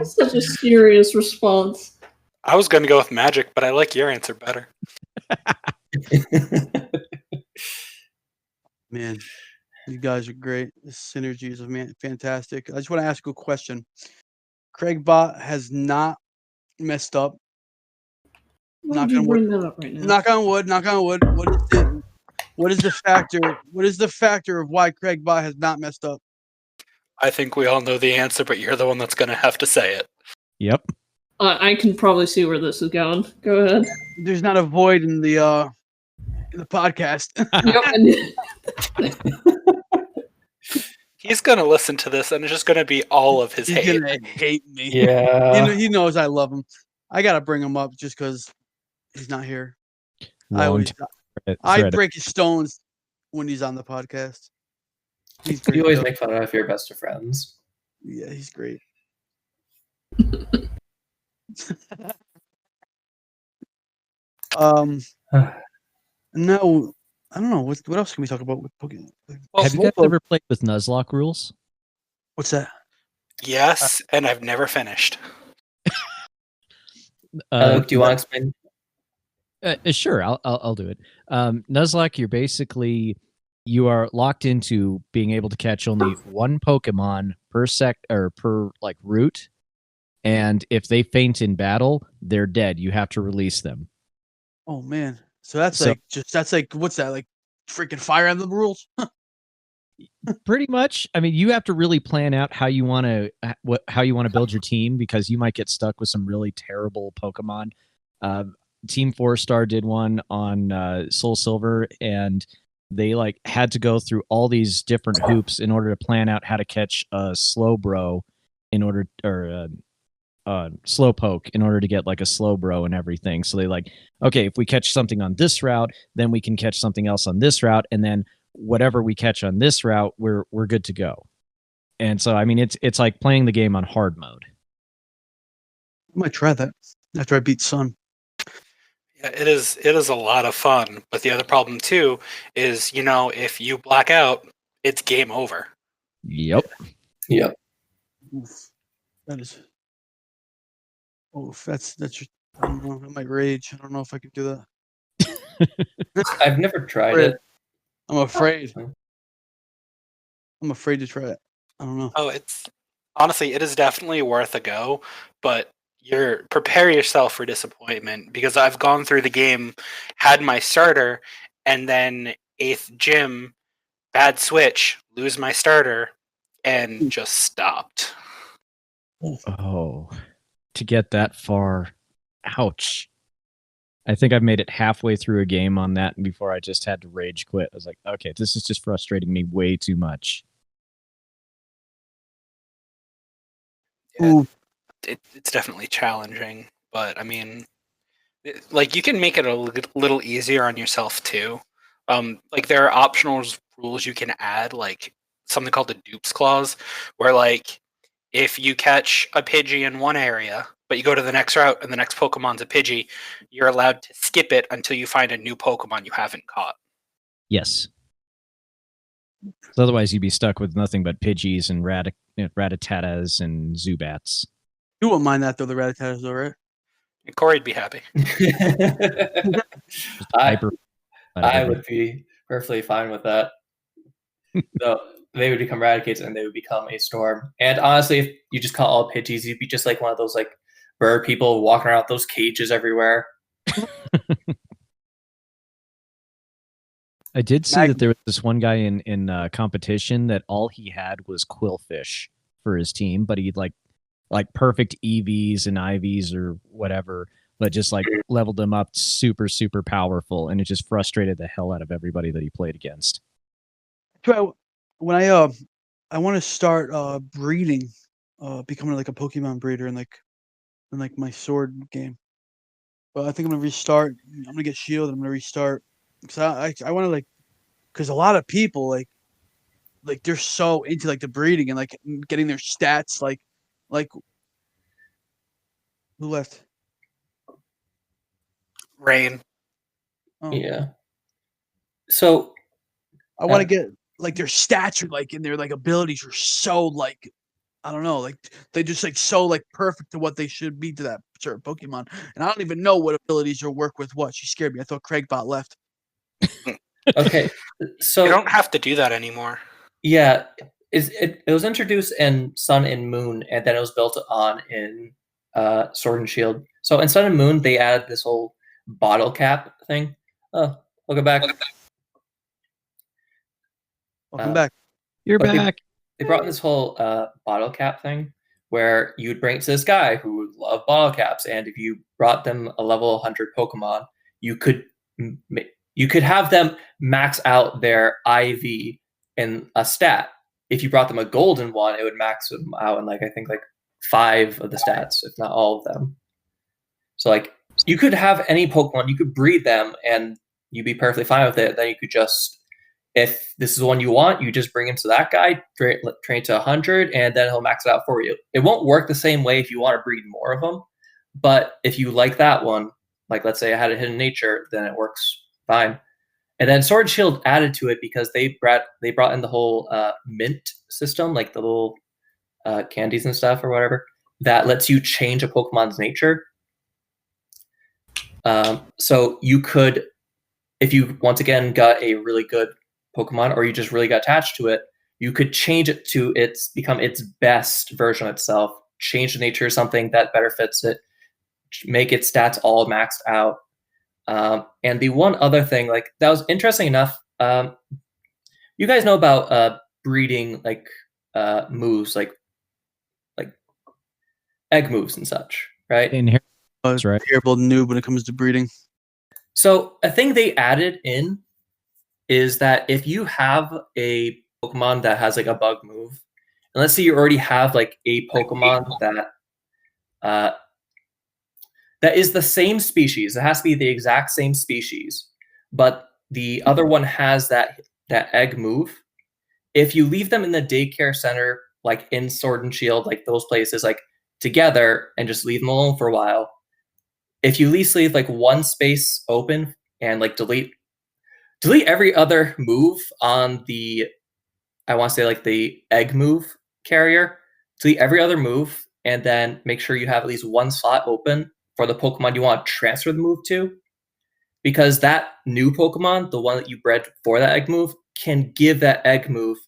Such a serious response. I was going to go with magic, but I like your answer better. Man, you guys are great. The synergy is fantastic. I just want to ask you a question. Craig Bot has not messed up. Knock on wood. That up right now? Knock on wood. Knock on wood. What is the factor? What is the factor of why Craig Bot has not messed up? I think we all know the answer, but you're the one that's going to have to say it. Yep. I can probably see where this is going. Go ahead. There's not a void in the podcast. He's going to listen to this, and it's just going to be all of his He's hate. gonna hate me. Yeah. He knows I love him. I gotta bring him up just because he's not here. I break his stones when he's on the podcast. He's great. You always make fun of your best of friends. Yeah, he's great. No, I don't know. What else can we talk about with Pokemon? Well, Have you guys ever played with Nuzlocke rules? What's that? Yes, and I've never finished. Do you want to explain? Sure, I'll do it. Nuzlocke, you are locked into being able to catch only one Pokemon per per like route, and if they faint in battle, they're dead. You have to release them. Oh man, so that's like what's that, like freaking Fire Emblem rules? Pretty much. I mean, you have to really plan out how you want to build your team, because you might get stuck with some really terrible Pokemon. Team 4-Star did one on Soul Silver, and they like had to go through all these different hoops in order to plan out how to catch a Slowbro Slowpoke in order to get like a Slowbro and everything. So they like, okay, if we catch something on this route, then we can catch something else on this route, and then whatever we catch on this route, we're good to go. And so I mean, it's like playing the game on hard mode. I might try that after I beat Sun. Yeah, it is a lot of fun. But the other problem too is, if you black out, it's game over. Yep. Yep. Oof. That is. That's. I don't know. I might rage. I don't know if I can do that. I've never tried it. I'm afraid. I'm afraid to try it. I don't know. Oh, honestly, it is definitely worth a go, but prepare yourself for disappointment, because I've gone through the game, had my starter, and then 8th gym, bad switch, lose my starter, and just stopped. Oh, to get that far. Ouch. I think I've made it halfway through a game on that, and before I just had to rage quit. I was like, okay, this is just frustrating me way too much. Yeah, it's definitely challenging, but I mean, like, you can make it a little easier on yourself too. Like, there are optional rules you can add, like something called the dupes clause, where like if you catch a Pidgey in one area, but you go to the next route and the next Pokemon's a Pidgey, you're allowed to skip it until you find a new Pokemon you haven't caught. Yes. So otherwise, you'd be stuck with nothing but Pidgeys and Ratatatas and Zubats. You won't mind that though. The Ratatatas, though, right? And Corey'd be happy. I would be perfectly fine with that. So they would become Raticates and they would become a storm. And honestly, if you just caught all Pidgeys, you'd be just like one of those like bird people walking around with those cages everywhere. I did see that there was this one guy in competition that all he had was Quillfish for his team, but he'd like perfect EVs and IVs or whatever, but just like leveled them up super, super powerful, and it just frustrated the hell out of everybody that he played against. When I want to start breeding, becoming like a Pokemon breeder in my sword game. But I think I'm gonna restart. I'm gonna get Shield. I'm gonna restart because I want to because a lot of people like they're so into like the breeding and like getting their stats like who left? Rain. Oh. Yeah. So I want to get like their stats are like and their like abilities are so like I don't know, like they just like so like perfect to what they should be to that certain Pokemon. And I don't even know what abilities or work with what. She scared me. I thought Craigbot left. Okay. So you don't have to do that anymore. Yeah. It was introduced in Sun and Moon, and then it was built on in Sword and Shield. So in Sun and Moon, they added this whole bottle cap thing. Oh, welcome back. Welcome back. You're back. they brought in this whole bottle cap thing where you'd bring it to this guy who would love bottle caps, and if you brought them a level 100 Pokemon, you could have them max out their IV in a stat. If you brought them a golden one, it would max them out in like I think like 5 of the stats, if not all of them. So like you could have any Pokemon, you could breed them, and you'd be perfectly fine with it. Then you could just, if this is the one you want, you just bring him to that guy, train to 100, and then he'll max it out for you. It won't work the same way if you want to breed more of them, but if you like that one, like let's say I had a hidden nature, then it works fine. And then Sword and Shield added to it because they brought in the whole mint system, like the little candies and stuff or whatever, that lets you change a Pokemon's nature. So you could, if you once again got a really good Pokemon, or you just really got attached to it, you could change it to become its best version of itself, change the nature of something that better fits it, make its stats all maxed out. And the one other thing, like that was interesting enough, you guys know about breeding like moves, like egg moves and such, right? That's right. Terrible noob when it comes to breeding. So a thing they added in is that if you have a Pokemon that has like a bug move, and let's say you already have like a Pokemon that is the same species, it has to be the exact same species, but the other one has that egg move. If you leave them in the daycare center, like in Sword and Shield, like those places, like together, and just leave them alone for a while, if you at least leave like one space open and like delete every other move on the, I want to say like the egg move carrier, delete every other move, and then make sure you have at least one slot open for the Pokemon you want to transfer the move to, because that new Pokemon, the one that you bred for that egg move, can give that egg move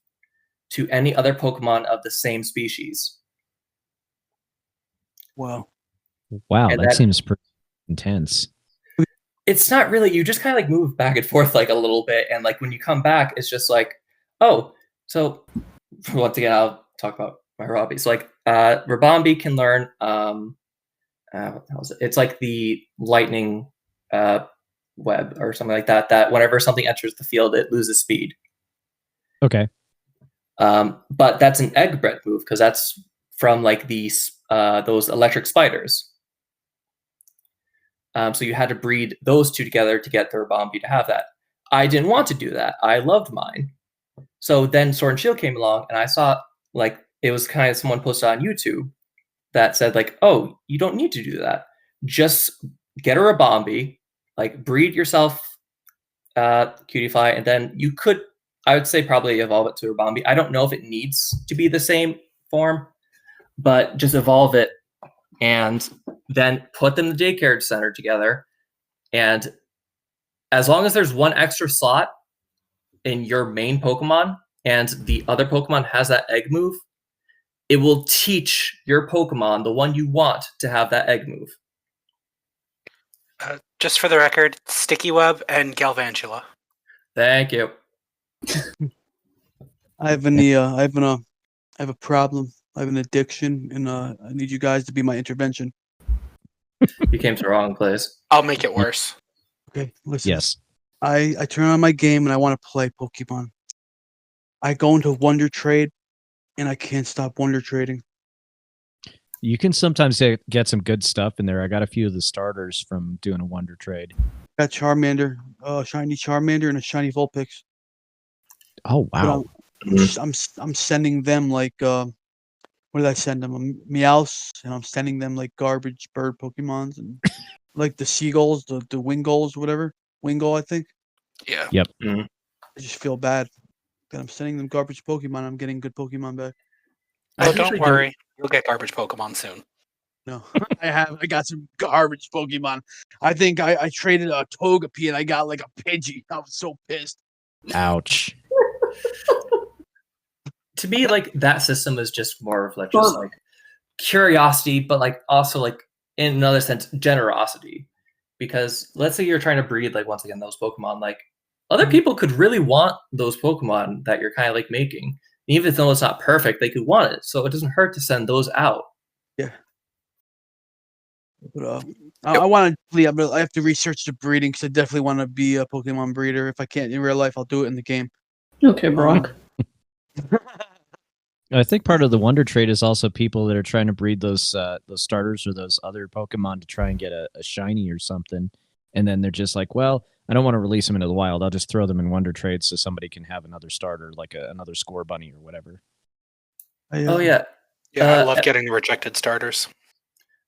to any other Pokemon of the same species. Wow. And That seems pretty intense. It's not really, you just kind of like move back and forth like a little bit, and like when you come back, it's just like, oh, so once again, I'll talk about my hobbies. So like Rabombi can learn what the hell is it? It's like the lightning web or something like that, that whenever something enters the field, it loses speed. Okay. But that's an egg bred move because that's from like these those electric spiders. So you had to breed those two together to get the Rabombi to have that. I didn't want to do that. I loved mine. So then Sword and Shield came along, and I saw like it was kind of someone posted on YouTube that said like, oh, you don't need to do that. Just get a Rabombi, like breed yourself Cutiefly, and then you could, I would say, probably evolve it to Rabombi. I don't know if it needs to be the same form, but just evolve it and then put them in the daycare center together. And as long as there's one extra slot in your main Pokemon and the other Pokemon has that egg move, it will teach your Pokemon, the one you want, to have that egg move. Just for the record, Sticky Web and Galvantula. Thank you. I have a problem. I have an addiction, and I need you guys to be my intervention. You came to the wrong place. I'll make it worse. Okay, listen. Yes. I turn on my game and I want to play Pokemon. I go into Wonder Trade, and I can't stop Wonder Trading. You can sometimes get some good stuff in there. I got a few of the starters from doing a Wonder Trade. Got Charmander, shiny Charmander, and a shiny Vulpix. Oh wow! I'm sending them like what did I send them? A Meowth, and I'm sending them like garbage bird Pokemons and like the seagulls, the Wingulls, whatever. Wingull, I think. Yeah. Yep. Mm-hmm. I just feel bad that I'm sending them garbage Pokemon. I'm getting good Pokemon back. Oh, don't worry. You'll get garbage Pokemon soon. No, I got some garbage Pokemon. I think I traded a Togepi and I got like a Pidgey. I was so pissed. Ouch. To me, like that system is just more of like just like curiosity, but like also like in another sense generosity. Because let's say you're trying to breed like once again those Pokemon, like other people could really want those Pokemon that you're kind of like making. Even though it's not perfect, they could want it. So it doesn't hurt to send those out. Yeah. But, I want to. I have to research the breeding because I definitely want to be a Pokemon breeder. If I can't in real life, I'll do it in the game. Okay, Brock. I think part of the Wonder Trade is also people that are trying to breed those starters or those other Pokemon to try and get a shiny or something, and then they're just like, well, I don't want to release them into the wild. I'll just throw them in Wonder Trade so somebody can have another starter, like another Score Bunny or whatever. Oh yeah, yeah. I love getting rejected starters.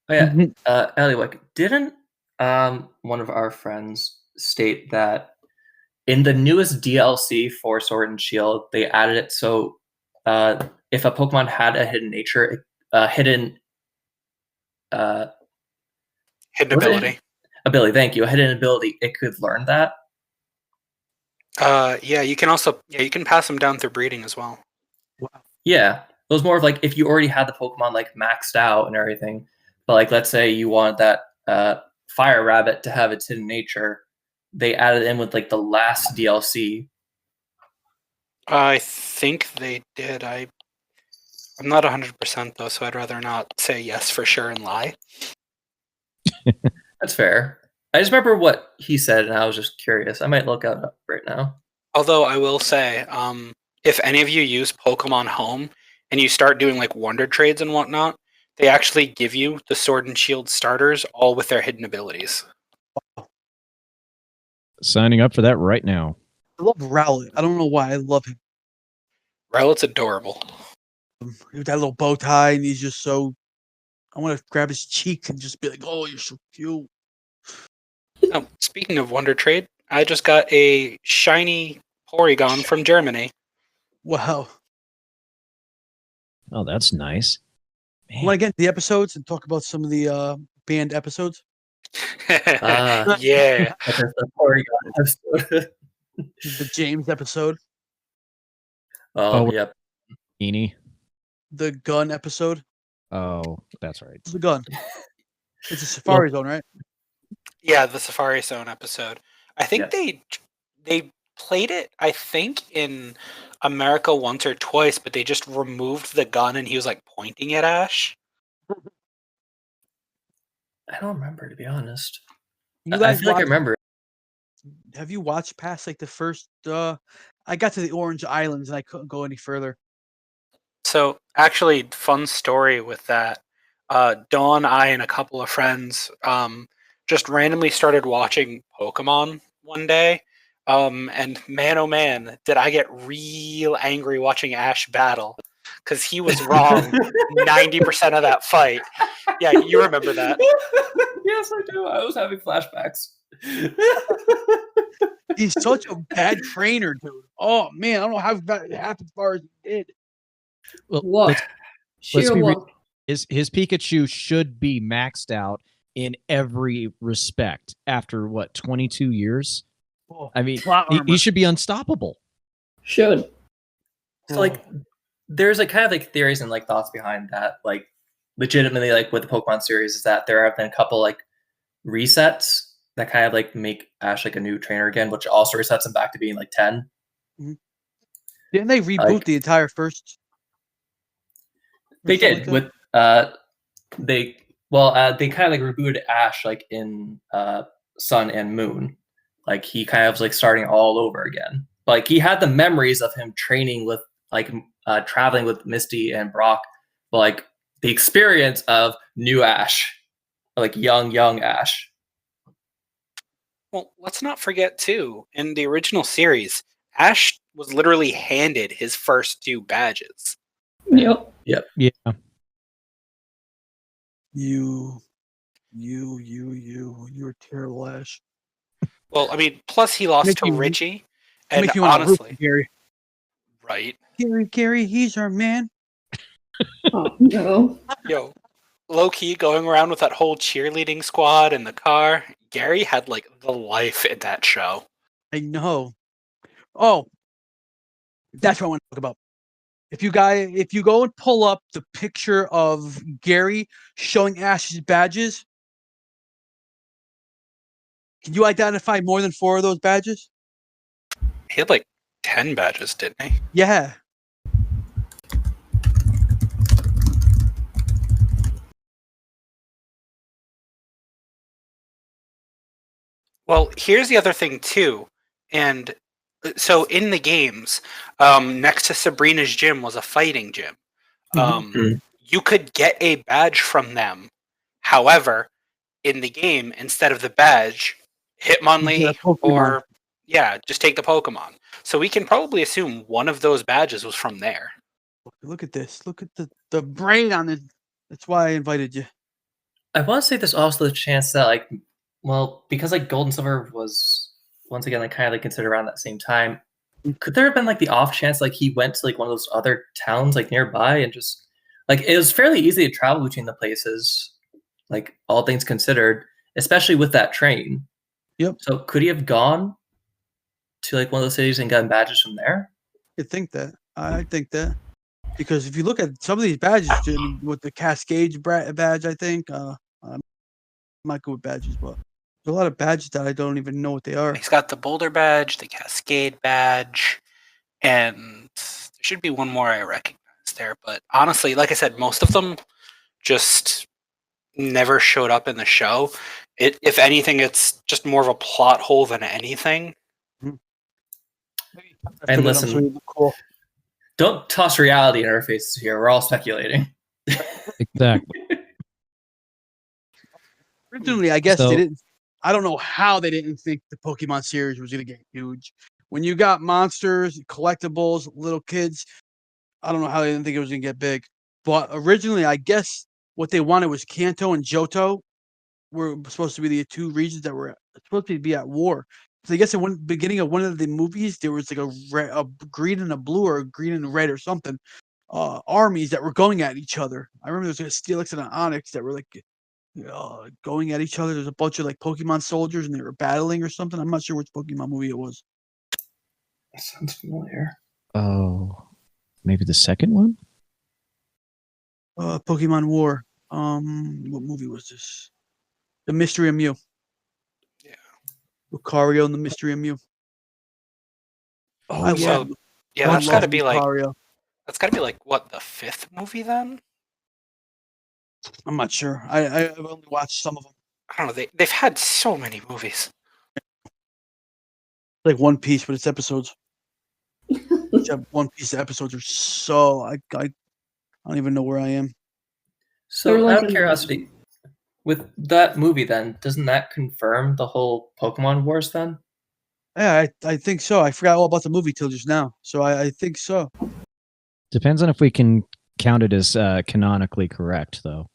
Oh yeah, Ellie, like, didn't one of our friends state that in the newest DLC for Sword and Shield, they added it so if a Pokemon had a hidden nature, hidden ability. Ability, thank you. A hidden ability, it could learn that. Yeah, you can also you can pass them down through breeding as well. Wow. Yeah, it was more of like if you already had the Pokemon like maxed out and everything, but like let's say you wanted that Fire Rabbit to have its hidden nature, they added in with like the last DLC. I think they did. I'm not 100% though, so I'd rather not say yes for sure and lie. That's fair. I just remember what he said, and I was just curious. I might look it up right now. Although I will say, if any of you use Pokemon Home and you start doing like Wonder Trades and whatnot, they actually give you the Sword and Shield starters, all with their hidden abilities. Signing up for that right now. I love Rowlet. I don't know why. I love him. Rowlet's adorable. With that little bow tie, and he's just so. I want to grab his cheek and just be like, "Oh, you're so cute." Oh, speaking of Wonder Trade, I just got a shiny Porygon from Germany. Wow. Oh, that's nice. Man. Want to get into the episodes and talk about some of the banned episodes? Yeah. The Porygon episode. The James episode. Oh, yep. Eenie. The gun episode. Oh, that's right. The gun. It's a Safari Zone, right? Yeah, the Safari Zone episode. I think they played it, I think, in America once or twice, but they just removed the gun and he was like pointing at Ash. I don't remember, to be honest. You guys I feel like I remember. Have you watched past like the first? I got to the Orange Islands and I couldn't go any further. So, actually, fun story with that. Dawn, I, and a couple of friends just randomly started watching Pokemon one day. And man, oh man, did I get real angry watching Ash battle. Because he was wrong 90% of that fight. Yeah, you remember that. Yes, I do. I was having flashbacks. He's such a bad trainer, dude. Oh, man, I don't know how it happened as far as he did. Well, What? let's be real. His Pikachu should be maxed out in every respect after, 22 years? Oh, I mean, he should be unstoppable. Should. So, like, there's like kind of like theories and like thoughts behind that. Like, legitimately, like with the Pokemon series, is that there have been a couple like resets that kind of like make Ash like a new trainer again, which also resets him back to being like 10. Mm-hmm. Didn't they reboot the entire first? They did with they kind of like rebooted Ash like in Sun and Moon. Like he kind of was like starting all over again. But, like he had the memories of him training with like traveling with Misty and Brock, but like the experience of new Ash, like young Ash. Well, let's not forget too, in the original series, Ash was literally handed his first 2 badges. Yep. Yeah. You're terrible, Ash. Well, I mean, plus he lost to Richie, and make you honestly, Gary. Right? Gary, he's our man. Oh no. Yo, low key going around with that whole cheerleading squad in the car. Gary had like the life in that show. I know. Oh, that's what I want to talk about. If you go and pull up the picture of Gary showing Ash's badges, can you identify more than 4 of those badges? He had like 10 badges, didn't he? Yeah. Well, here's the other thing too, and so in the games, next to Sabrina's gym was a fighting gym. You could get a badge from them. However, in the game, instead of the badge, Hitmonlee or just take the Pokemon. So we can probably assume one of those badges was from there. Look at this. Look at the brain on it. That's why I invited you. I want to say there's also the chance that, like, well, because like Gold and Silver was once again like kind of like considered around that same time, could there have been like the off chance like he went to like one of those other towns like nearby and just like it was fairly easy to travel between the places, like all things considered, especially with that train. Yep. So could he have gone to like one of those cities and gotten badges from there? I think that. I think that. Because if you look at some of these badges, with the Cascade badge, I think, I'm not good with badges, but there's a lot of badges that I don't even know what they are. He's got the Boulder badge, the Cascade badge, and there should be one more I recognize there. But honestly, like I said, most of them just never showed up in the show. If anything, it's just more of a plot hole than anything. And listen, cool. Don't toss reality in our faces here. We're all speculating. Exactly. Originally, I guess they didn't. I don't know how they didn't think the Pokemon series was going to get huge. When you got monsters, collectibles, little kids, I don't know how they didn't think it was going to get big. But originally, I guess what they wanted was Kanto and Johto were supposed to be the two regions that were supposed to be at war. So I guess at one beginning of one of the movies, there was like a green and a blue or a green and red or something armies that were going at each other. I remember there was a Steelix and an Onyx that were like going at each other. There's a bunch of like Pokemon soldiers and they were battling or something. I'm not sure which Pokemon movie it was. That sounds familiar. Oh, maybe the second one? Pokemon War. What movie was this? The Mystery of Mew. Yeah. Lucario and the Mystery of Mew. Oh, yeah, that's got to be Lucario. Like that's got to be like what, the fifth movie then? I'm not sure. I've only watched some of them. I don't know. They've had so many movies. Like One Piece, but it's episodes. One Piece episodes are so I don't even know where I am. So out of curiosity, with that movie, then doesn't that confirm the whole Pokemon Wars? Then, yeah, I think so. I forgot all about the movie till just now, so I think so. Depends on if we can count it as canonically correct, though.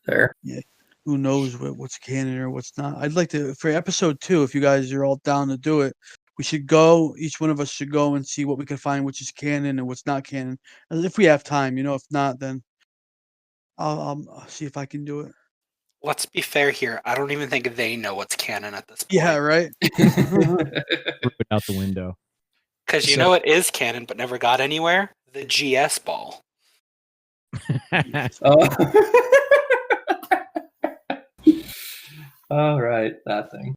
Fair. Yeah. Who knows what's canon or what's not? I'd like to, for episode 2, if you guys are all down to do it, we should go. Each one of us should go and see what we can find, which is canon and what's not canon. And if we have time, if not, then I'll see if I can do it. Let's be fair here. I don't even think they know what's canon at this point. Yeah, right. Threw it out the window. Because you know it is canon, but never got anywhere. The GS ball. All right, that thing.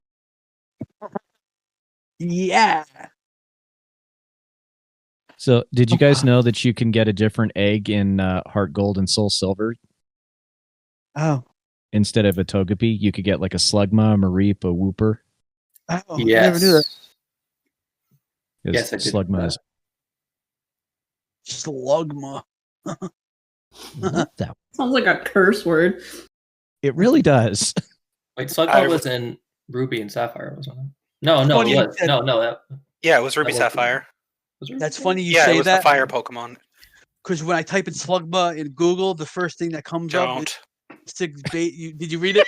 Yeah. So, did you guys know that you can get a different egg in Heart Gold and Soul Silver? Oh. Instead of a Togepi, you could get like a Slugma, a Mareep, a Wooper. Oh, yes. I never knew that. Yes, I did. Slugma is Slugma. that. Sounds like a curse word. It really does. Wait, Slugma was in Ruby and Sapphire, wasn't it? No, it was. No. Yeah, it was Ruby Sapphire. That's funny you say that. Yeah, it was the fire Pokemon. Because when I type in Slugma in Google, the first thing that comes up is 6 bait. Did you read it?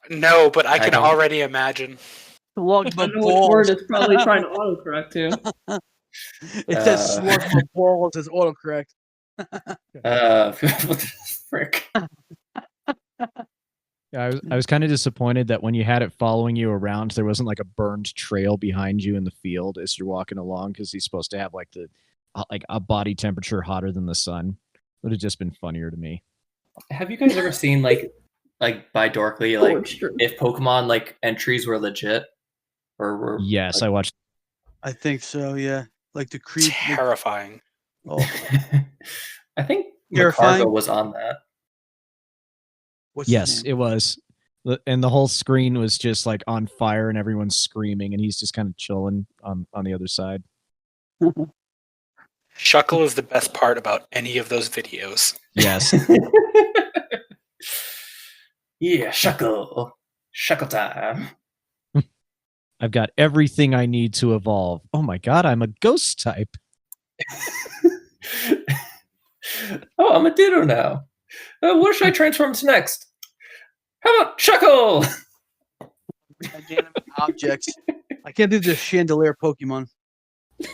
No, but I can already imagine. Slugma I know which word it's probably trying to autocorrect to. It says Slugma balls as autocorrect. What the frick? Yeah, I was kind of disappointed that when you had it following you around, there wasn't like a burned trail behind you in the field as you're walking along, because he's supposed to have like a body temperature hotter than the sun. Would have just been funnier to me. Have you guys ever seen like by Dorkly if Pokemon like entries were legit or were? Yes, I watched. I think so. Yeah, like the creep. Terrifying. Oh. I think Terrifying was on that. What's yes, it was. And the whole screen was just like on fire and everyone's screaming and he's just kind of chilling on the other side. Shuckle is the best part about any of those videos. Yes. Yeah, Shuckle. Shuckle time. I've got everything I need to evolve. Oh my god, I'm a ghost type. Oh, I'm a Ditto now. What should I transform to next? How about Shuckle? Inanimate objects. I can't do the chandelier Pokemon.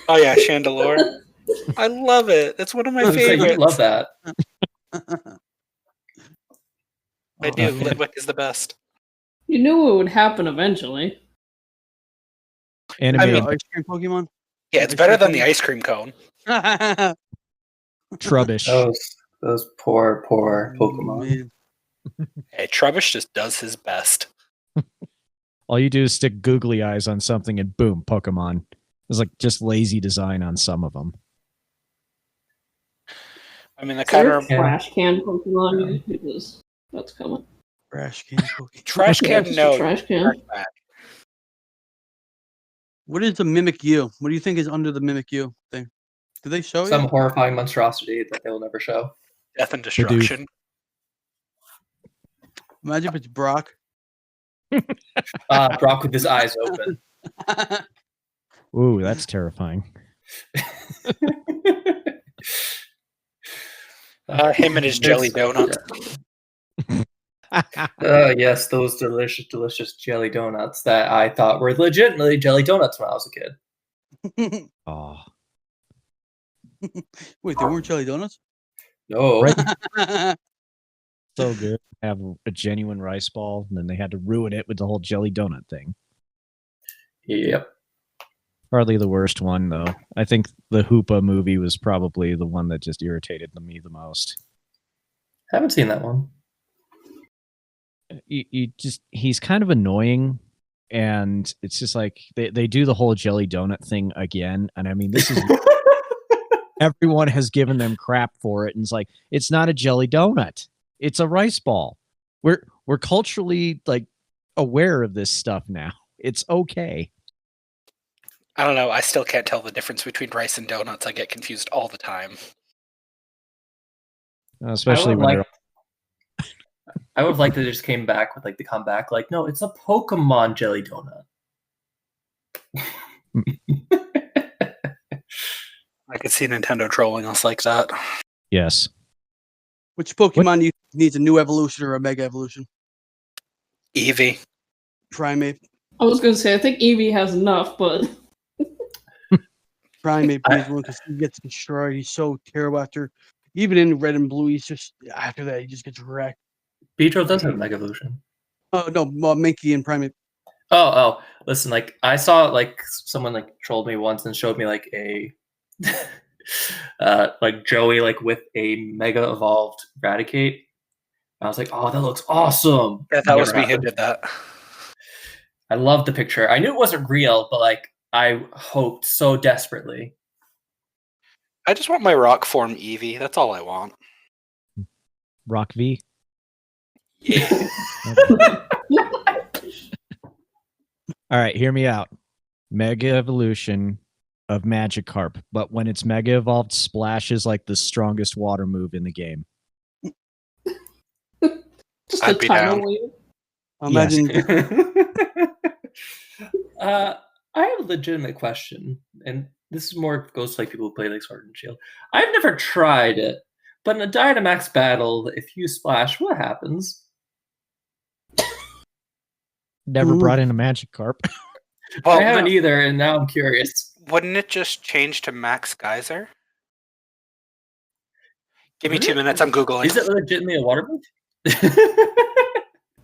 Oh yeah, Chandelure. I love it. That's one of my I was gonna say, favorites. you love that. I do. Litwick is the best. You knew it would happen eventually. Animated Ice cream Pokemon. Yeah, it's better than the ice cream cone. Trubbish. Those poor Pokemon. Man. Hey, Trubbish just does his best. All you do is stick googly eyes on something and boom, Pokemon. It's like just lazy design on some of them. I mean, that Is there kind a of trash can Pokemon? Because that's coming. Trash can Pokemon. trash Yeah, can. just a No, trash can. trash bag. What is the Mimikyu? What do you think is under the Mimikyu thing? Do they show Some you? horrifying monstrosity that they will never show. Death and destruction. Imagine if it's Brock. Brock with his eyes open. Ooh, that's terrifying. Him and his jelly donut. Yes, those delicious jelly donuts that I thought were legitimately jelly donuts when I was a kid. Oh. Wait, they weren't jelly donuts? No. Right. So good. Have a genuine rice ball, and then they had to ruin it with the whole jelly donut thing. Yep. Hardly the worst one, though. I think the Hoopa movie was probably the one that just irritated me the most. Haven't seen that one. He's kind of annoying, and it's just like they do the whole jelly donut thing again. And I mean, this is everyone has given them crap for it, and it's like it's not a jelly donut; it's a rice ball. We're culturally like aware of this stuff now. It's okay. I don't know. I still can't tell the difference between rice and donuts. I get confused all the time. Especially when I would have liked that they just came back with like the comeback, like, no, it's a Pokemon jelly donut. I could see Nintendo trolling us like that. yes. Which Pokemon needs a new evolution or a mega evolution? Eevee. Primate. I was going to say, I think Eevee has enough, but Primate needs one because he gets destroyed. He's so terrible after. Even in Red and Blue, he's just after that he just gets wrecked. Beedrill does have Mega Evolution. Oh no, Minky and Primate. Oh, listen, like I saw like someone like trolled me once and showed me like a like Joey like with a Mega Evolved Eradicate. I was like, oh, that looks awesome. Yeah, that was me who did that. I loved the picture. I knew it wasn't real, but like I hoped so desperately. I just want my rock form Eevee. That's all I want. Rock V. Yeah. All right, hear me out. Mega evolution of Magikarp, but when it's Mega Evolved, Splash is like the strongest water move in the game. just I'd a be tidal down. wave. Imagine I have a legitimate question, and this is more goes to like people who play like Sword and Shield. I've never tried it, but in a Dynamax battle, if you splash, what happens? Never brought in a Magikarp. Well, I haven't either, and now I'm curious. Wouldn't it just change to Max Geyser? Give me 2 minutes. I'm Googling. Is it legitimately a water move?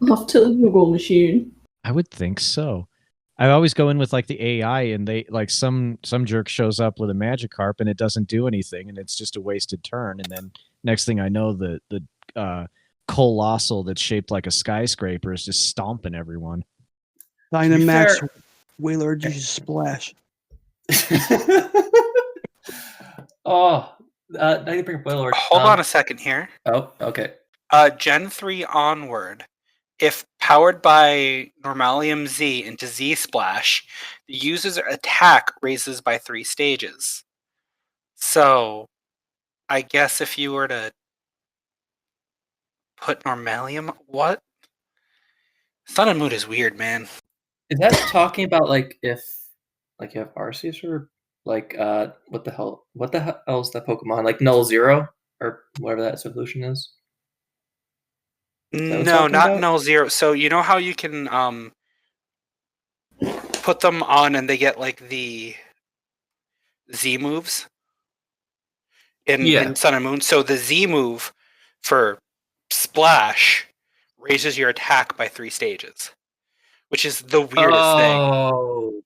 Off to the Google machine. I would think so. I always go in with like the AI, and they like some jerk shows up with a Magikarp and it doesn't do anything, and it's just a wasted turn. And then next thing I know, the colossal that's shaped like a skyscraper is just stomping everyone. Dynamax Whaler just splash. Oh, I need to bring up Wailord. Hold on a second here. Oh, okay. Gen 3 onward, if powered by Normalium Z into Z Splash, the user's attack raises by 3 stages. So, I guess if you were to put Normalium, what? Sun and Moon is weird, man. Is that talking about like if like you have Arceus or like what the hell is that Pokemon? Like Null Zero or whatever that solution is? That what it's No, talking not about? Null Zero. So you know how you can put them on and they get like the Z moves in Sun and Moon. So the Z move for Splash raises your attack by 3 stages, which is the weirdest thing. Oh,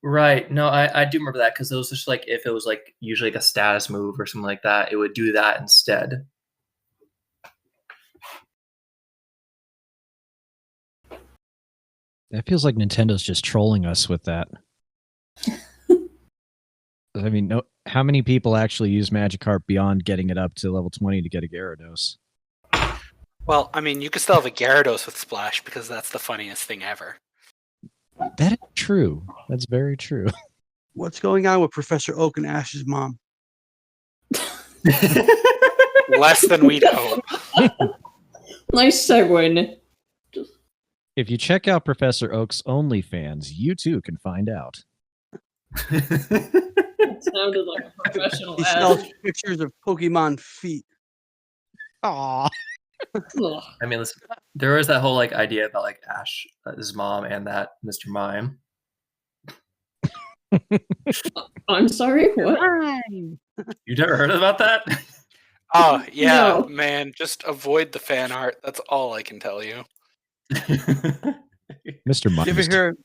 right. No, I do remember that because it was just like if it was like usually like a status move or something like that, it would do that instead. That feels like Nintendo's just trolling us with that. I mean, no, how many people actually use Magikarp beyond getting it up to level 20 to get a Gyarados? Well, I mean, you could still have a Gyarados with Splash because that's the funniest thing ever. That is true. That's very true. What's going on with Professor Oak and Ash's mom? Less than we'd hope. Nice segue, Nick. If you check out Professor Oak's OnlyFans, you too can find out. It sounded like a professional He ad. sells pictures of Pokemon feet. Aw. Ugh. I mean, listen, there was that whole like idea about like Ash, his mom, and that Mr. Mime. I'm sorry, what? You never heard about that? Oh, yeah, No. man, just avoid the fan art. That's all I can tell you. Mr. You ever Mimes. hear,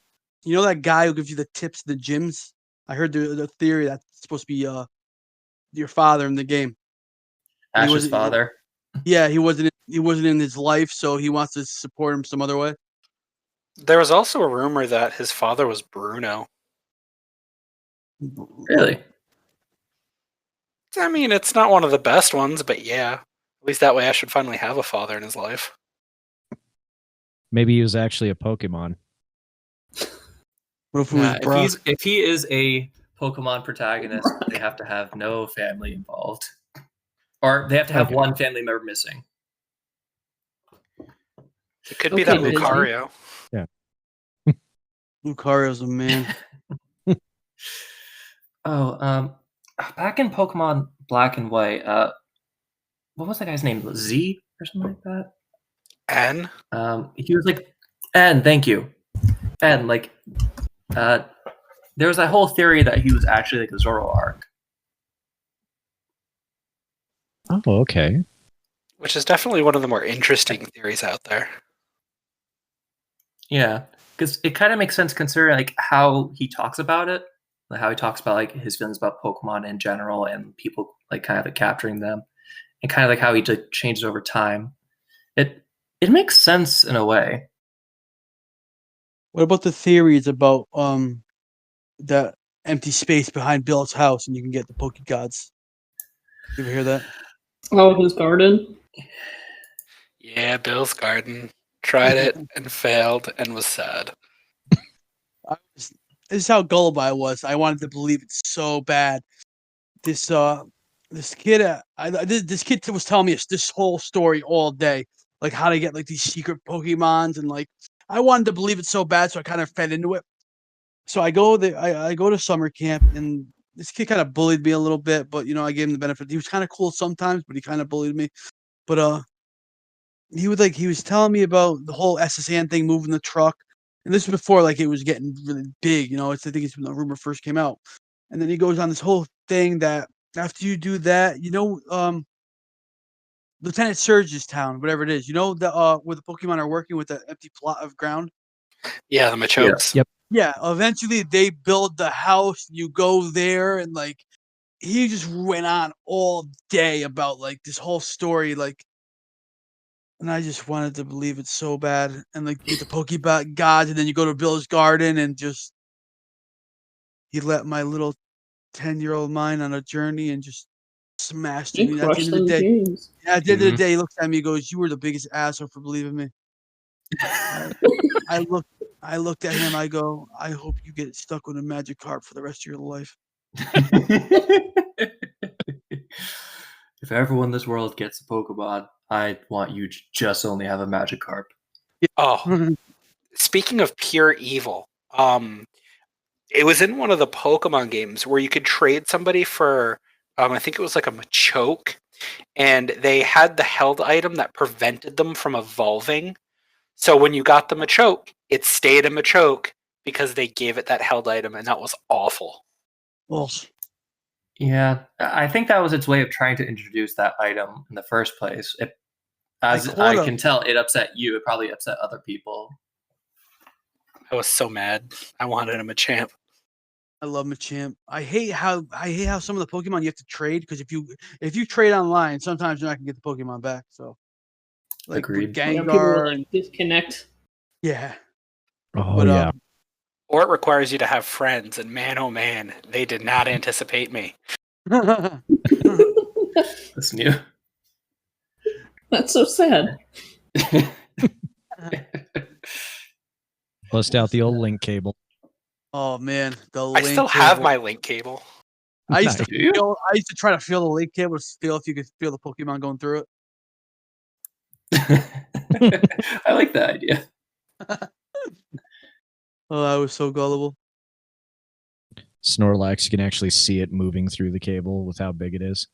you know that guy who gives you the tips in the gyms? I heard the theory that's supposed to be your father in the game. Ash's wasn't- father. Yeah, he wasn't in his life, so he wants to support him some other way. There was also a rumor that his father was Bruno. Really? I mean, it's not one of the best ones, but yeah. At least that way Ash should finally have a father in his life. Maybe he was actually a Pokemon. What if it was Brock? If he is a Pokemon protagonist, they have to have no family involved, or they have to have Okay. one family member missing. It could be Okay, that Disney. Lucario. Lucario's a man. Back in Pokemon Black and White, what was that guy's name? Z or something like that? N? He was like, and thank you. And like, there was that whole theory that he was actually like a Zoroark. Oh, okay. Which is definitely one of the more interesting theories out there. Yeah, because it kind of makes sense considering like how he talks about it, like how he talks about like his feelings about Pokemon in general and people like kind of like capturing them, and kind of like how he like changes over time. It makes sense in a way. What about the theories about the empty space behind Bill's house and you can get the Pokegods? You ever hear that? Oh, his garden? Yeah, Bill's Garden. Tried it and failed and was sad. This is how gullible I was. I wanted to believe it so bad. This kid this kid was telling me this whole story all day, like how to get like these secret Pokemons, and like I wanted to believe it so bad, so I kind of fed into it. So I go there. I go to summer camp, and this kid kind of bullied me a little bit, but I gave him the benefit. He was kind of cool sometimes, but he kind of bullied me. But he was telling me about the whole SSN thing, moving the truck, and this was before like it was getting really big. I think it's when the rumor first came out, and then he goes on this whole thing that after you do that, Lieutenant Surge's town, whatever it is, the where the Pokemon are working with the empty plot of ground. Yeah, the Machotes. Yep. Yeah, eventually they build the house. You go there, and like he just went on all day about like this whole story, like, and I just wanted to believe it so bad. And like get the Pokeball gods, and then you go to Bill's garden, and just he let my little 10-year-old mind on a journey and just smashed He me. At the crushed end of the them day, dreams. at the end of the day, he looks at me and goes, "You were the biggest asshole for believing me." I looked at him. I go, I hope you get stuck with a Magikarp for the rest of your life. If everyone in this world gets a Pokemon, I want you to just only have a Magikarp. Oh, speaking of pure evil, it was in one of the Pokemon games where you could trade somebody for, I think it was like a Machoke, and they had the held item that prevented them from evolving. So when you got the Machoke, it stayed a Machoke because they gave it that held item, and that was awful. Well, Yeah, I think that was its way of trying to introduce that item in the first place. As I can tell, it upset you. It probably upset other people. I was so mad. I wanted him a Machamp. I love Machamp. I hate how some of the Pokemon you have to trade, because if you trade online, sometimes you're not gonna get the Pokemon back. So, like with Agreed. People will Gengar like and disconnect. yeah, Oh but yeah. Or it requires you to have friends, and man, oh man, they did not anticipate me. That's new. That's so sad. Bust out the old link cable. oh man, the I link still have cable. my link cable. I used to Do you? I used to try to feel the link cable to feel if you could feel the Pokemon going through it. I like that idea. Oh, I was so gullible. Snorlax, you can actually see it moving through the cable with how big it is.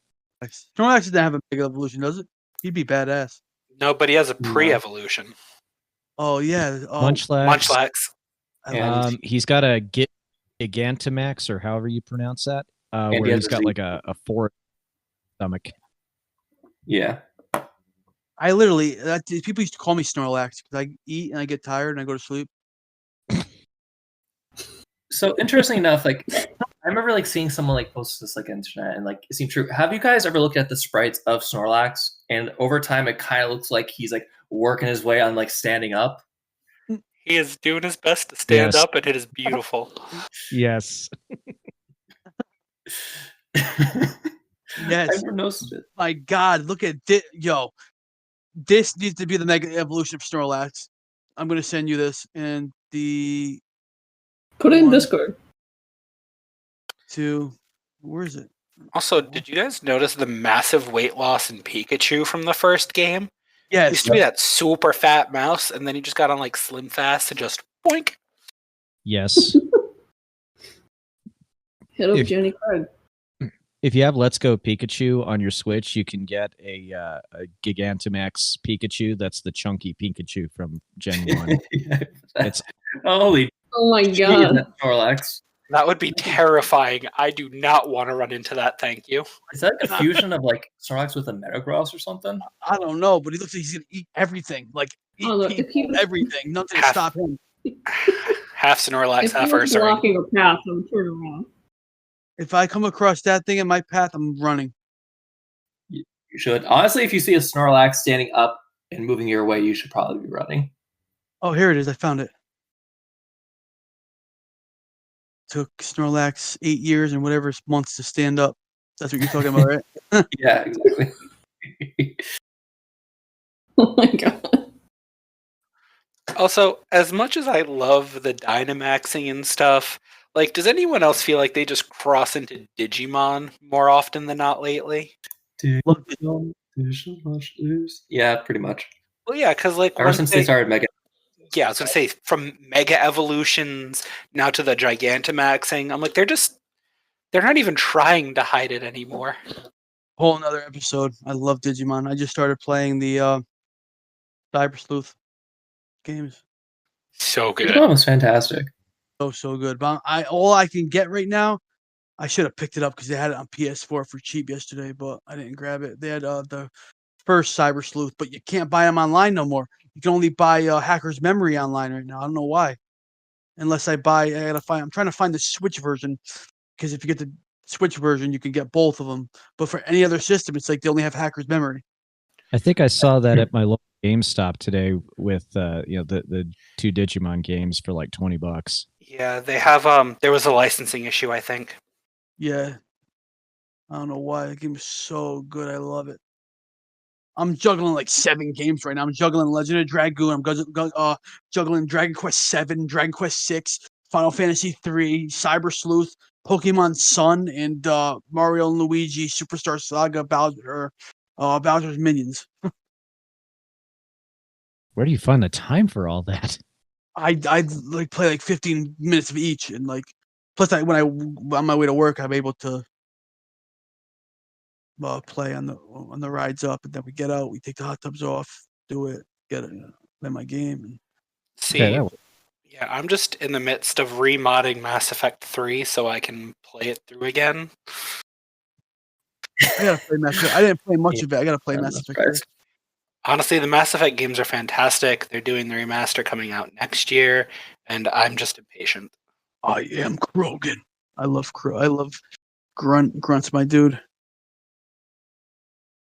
Snorlax didn't have a big evolution, does it? He'd be badass. No, but he has a No. pre-evolution. Oh yeah. Oh, Munchlax. Munchlax. He's got a Gigantamax, or however you pronounce that, And where he he's has got a like a forest stomach. Yeah. I literally people used to call me Snorlax because I eat and I get tired and I go to sleep. So interesting enough, like I remember like seeing someone like post this like on the internet, and like it seemed true. Have you guys ever looked at the sprites of Snorlax, and over time it kind of looks like he's like working his way on like standing up? He is doing his best to stand Yes. up, and it is beautiful. Yes. Yes. I never noticed it. My God, look at this. Yo, this needs to be the mega evolution of Snorlax. I'm gonna send you this and the Put it in One. Discord. two. Where is it? Also, did you guys notice the massive weight loss in Pikachu from the first game? He Yes. used to be that super fat mouse, and then he just got on like Slim Fast and just boink. Yes. Hit up If- Jenny Craig. If you have Let's Go Pikachu on your Switch, you can get a Gigantamax Pikachu. That's the chunky Pikachu from Gen 1. Yeah. It's Holy Oh my shit, god. Snorlax. That would be terrifying. I do not want to run into that, thank you. Is that a fusion of like Snorlax with a Metagross or something? I don't know, but he looks like he's gonna eat everything. Like eat Oh, look, if people, he- everything. Nothing to Half- stop him. Half Snorlax, If he half was Ursaring. blocking a path, I would turn around. If I come across that thing in my path, I'm running. You should. Honestly, if you see a Snorlax standing up and moving your way, you should probably be running. Oh, here it is. I found it. Took Snorlax 8 years and whatever months to stand up. That's what you're talking about, right? Yeah, exactly. Oh my god. Also, as much as I love the Dynamaxing and stuff, like, does anyone else feel like they just cross into Digimon more often than not lately? Look, Yeah, pretty much. Well, yeah, because like Ever once since they started Mega. yeah, I was gonna say from Mega Evolutions now to the Gigantamaxing, I'm like they're not even trying to hide it anymore. whole another episode. I love Digimon. I just started playing the Cyber Sleuth games. So good. Digimon was fantastic. So good. But all I can get right now, I should have picked it up because they had it on PS4 for cheap yesterday, but I didn't grab it. They had the first Cyber Sleuth, but you can't buy them online no more. You can only buy Hacker's Memory online right now. I don't know why. Unless I gotta find. I'm trying to find the Switch version, because if you get the Switch version, you can get both of them. But for any other system, it's like they only have Hacker's Memory. I think I saw that at my local GameStop today with the 2 Digimon games for like $20. Yeah, they have there was a licensing issue, I think. Yeah. I don't know why. The game is so good. I love it. I'm juggling like 7 games right now. I'm juggling Legend of Dragoon. I'm juggling Dragon Quest 7, Dragon Quest 6, Final Fantasy 3, Cyber Sleuth, Pokemon Sun, and Mario and Luigi Superstar Saga Bowser's Minions. Where do you find the time for all that? I like play like 15 minutes of each, and like plus when I on my way to work, I'm able to play on the rides up, and then we get out, we take the hot tubs off, do it, get it, play my game. And See, Okay, yeah, I'm just in the midst of remodding Mass Effect 3 so I can play it through again. I gotta play Mass Effect. I didn't play much of it. I gotta play I'm Mass not Effect. surprised. Honestly, the Mass Effect games are fantastic. They're doing the remaster coming out next year, and I'm just impatient. I am Krogan. I love Grunt's my dude.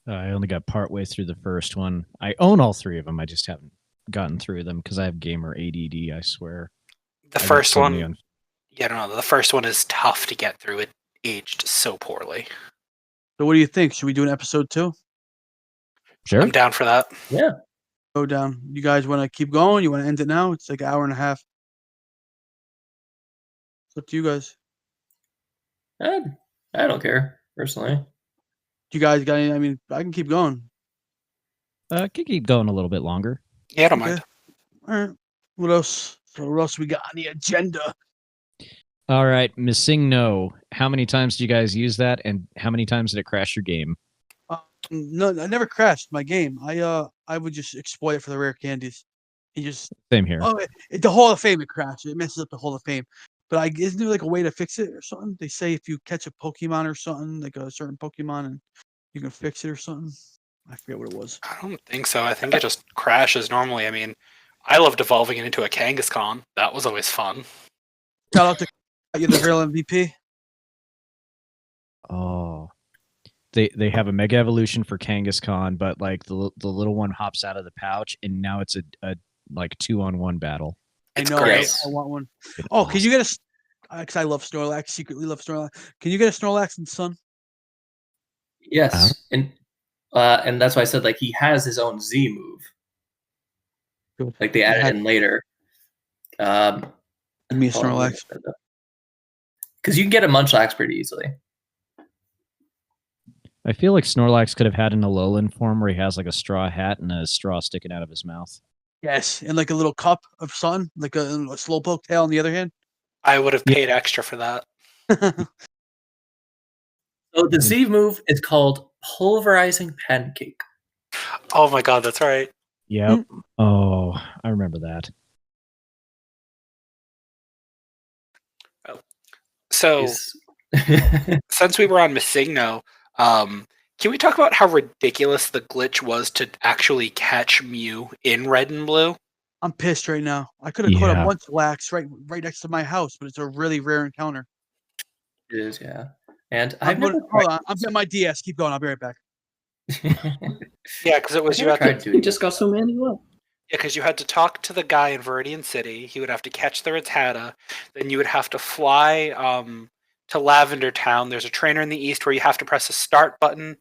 I only got partway through the first one. I own all 3 of them. I just haven't gotten through them because I have gamer ADD. I swear. The I got first so one, many on- yeah, no, the first one is tough to get through. It aged so poorly. So what do you think? Should we do an episode 2? Sure. I'm down for that. Yeah. Go down. You guys want to keep going? You want to end it now? It's like an hour and a half. It's up to you guys. I don't care personally. Do you guys got any? I mean, I can keep going. Could keep going a little bit longer. Yeah, I don't Okay. mind. All right. What else? So what else we got on the agenda? All right, missing no. How many times do you guys use that, and how many times did it crash your game? No, I never crashed my game. I would just exploit it for the rare candies. You just Same here. the Hall of Fame it crashed. It messes up the Hall of Fame. But isn't there like a way to fix it or something? They say if you catch a Pokemon or something, like a certain Pokemon, and you can fix it or something. I forget what it was. I don't think so. I think it just crashes normally. I mean, I loved evolving it into a Kangaskhan. That was always fun. Shout out to you're the real MVP. Oh, they have a Mega Evolution for Kangaskhan, but like the little one hops out of the pouch, and now it's a like 2-on-1 battle. It's I know. great. I want one. It's Oh, can awesome. you get a? Because I love Snorlax. Secretly love Snorlax. Can you get a Snorlax in Sun? Yes, and that's why I said like he has his own Z move. Good. Like they added in later. Me a Snorlax. Because you can get a Munchlax pretty easily. I feel like Snorlax could have had an Alolan form where he has like a straw hat and a straw sticking out of his mouth. Yes, and like a little cup of Sun, like a Slowpoke tail on the other hand. I would have paid extra for that. So the Z move is called Pulverizing Pancake. Oh my god, that's right. Yep. Oh, I remember that. So, since we were on Missigno, can we talk about how ridiculous the glitch was to actually catch Mew in Red and Blue? I'm pissed right now. I could have caught a Yeah. Munchlax right next to my house, but it's a really rare encounter. It is, yeah. And I'm I've never hold on. I'm getting my DS. Keep going. I'll be right back. Yeah, because it was you had to, We just got so many left. yeah, because you had to talk to the guy in Viridian City. He would have to catch the Rattata. Then you would have to fly to Lavender Town. There's a trainer in the east where you have to press a start button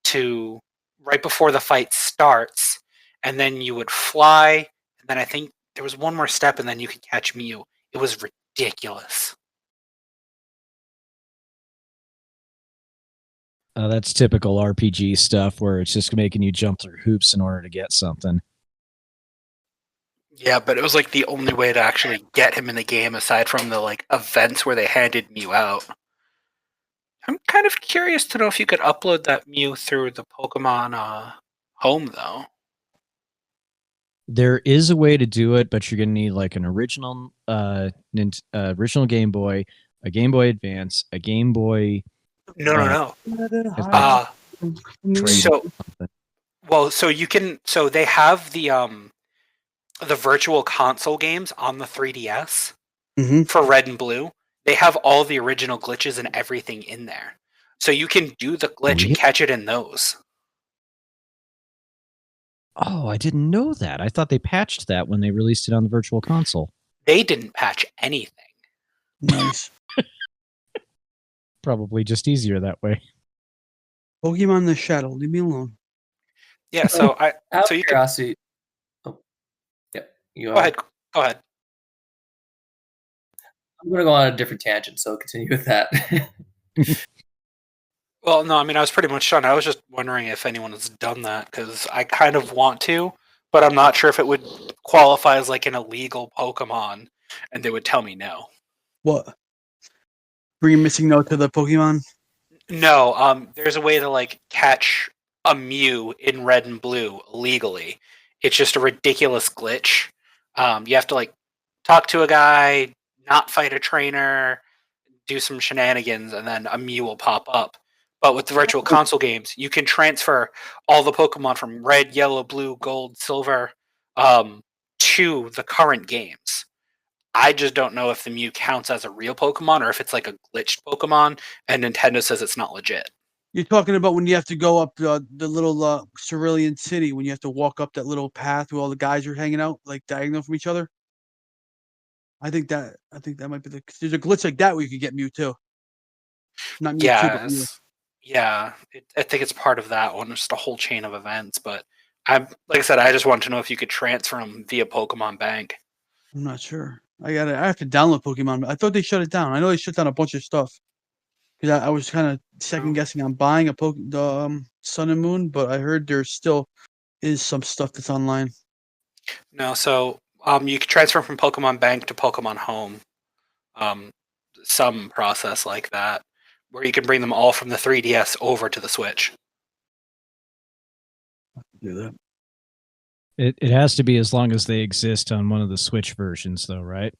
to right before the fight starts, and then you would fly. And then I think there was one more step, and then you could catch Mew. It was ridiculous. That's typical RPG stuff where it's just making you jump through hoops in order to get something. Yeah, but it was like the only way to actually get him in the game aside from the like events where they handed Mew out. I'm kind of curious to know if you could upload that Mew through the Pokemon home though. There is a way to do it, but you're gonna need like an original original Game Boy, a Game Boy Advance, a Game Boy. No. Trade So something. well, so you can. So they have the virtual console games on the 3DS Mhm. for Red and Blue. They have all the original glitches and everything in there, so you can do the glitch Really? and catch it in those. Oh, I didn't know that. I thought they patched that when they released it on the Virtual Console. They didn't patch anything. Nice. Probably just easier that way. Pokemon the Shadow. Leave me alone. Yeah, so Out of so you can curiosity. Oh, yeah. You go ahead. Go ahead. I'm going to go on a different tangent, so continue with that. Well, no, I mean I was pretty much done. I was just wondering if anyone has done that because I kind of want to, but I'm not sure if it would qualify as like an illegal Pokemon, and they would tell me no. What? Bring a missing note to the Pokemon? No, there's a way to like catch a Mew in red and blue legally. It's just a ridiculous glitch. You have to like talk to a guy, not fight a trainer, do some shenanigans, and then a Mew will pop up. But with the virtual console games, you can transfer all the Pokemon from red, yellow, blue, gold, silver to the current games. I just don't know if the Mew counts as a real Pokemon or if it's like a glitched Pokemon, and Nintendo says it's not legit. You're talking about when you have to go up the little Cerulean City, when you have to walk up that little path where all the guys are hanging out, like diagonal from each other. I think that might be there's a glitch like that where you could get Mewtwo. Not Mewtwo, but Mew. Yes, yeah, I think it's part of that one. It's just a whole chain of events. But I'm like I said, I just want to know if you could transfer them via Pokemon Bank. I'm not sure. I have to download Pokemon. I thought they shut it down. I know they shut down a bunch of stuff because I was kind of second guessing on buying the Sun and Moon, but I heard there still is some stuff that's online. No, so you can transfer from Pokemon Bank to Pokemon Home. Some process like that, where you can bring them all from the 3DS over to the Switch. Do that. It has to be as long as they exist on one of the Switch versions, though, right?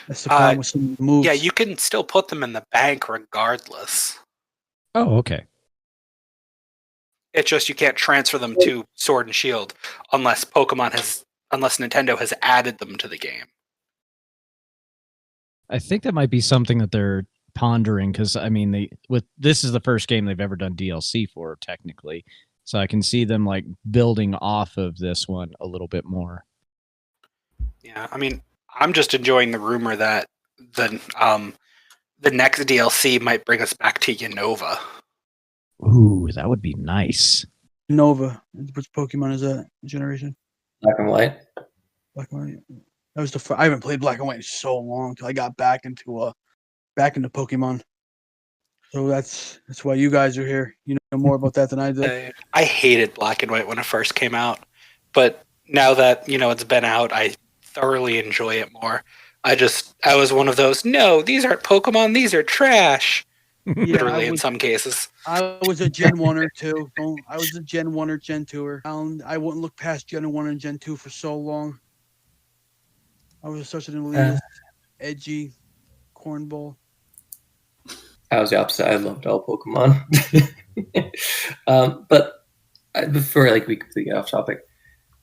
That's the problem with some moves. Yeah, you can still put them in the bank regardless. Oh, okay. It's just you can't transfer them to Sword and Shield unless Nintendo has added them to the game. I think that might be something that they're pondering because I mean, this is the first game they've ever done DLC for, technically. So I can see them like building off of this one a little bit more. Yeah, I mean, I'm just enjoying the rumor that the next DLC might bring us back to Unova. Ooh, that would be nice. Nova. Which Pokemon is that generation? Black and white. Black and white. That was I haven't played Black and White in so long till I got back into Pokemon. So that's why you guys are here. You know more about that than I do. I hated Black and White when it first came out, but now that it's been out, I thoroughly enjoy it more. I was one of those. No, these aren't Pokemon. These are trash. Literally, in some cases. I was a Gen 1 or 2. I was a Gen 1 or Gen 2er. I wouldn't look past Gen 1 and Gen 2 for so long. I was such an elitist, edgy cornball. I was the opposite. I loved all Pokemon. But before we completely get off topic,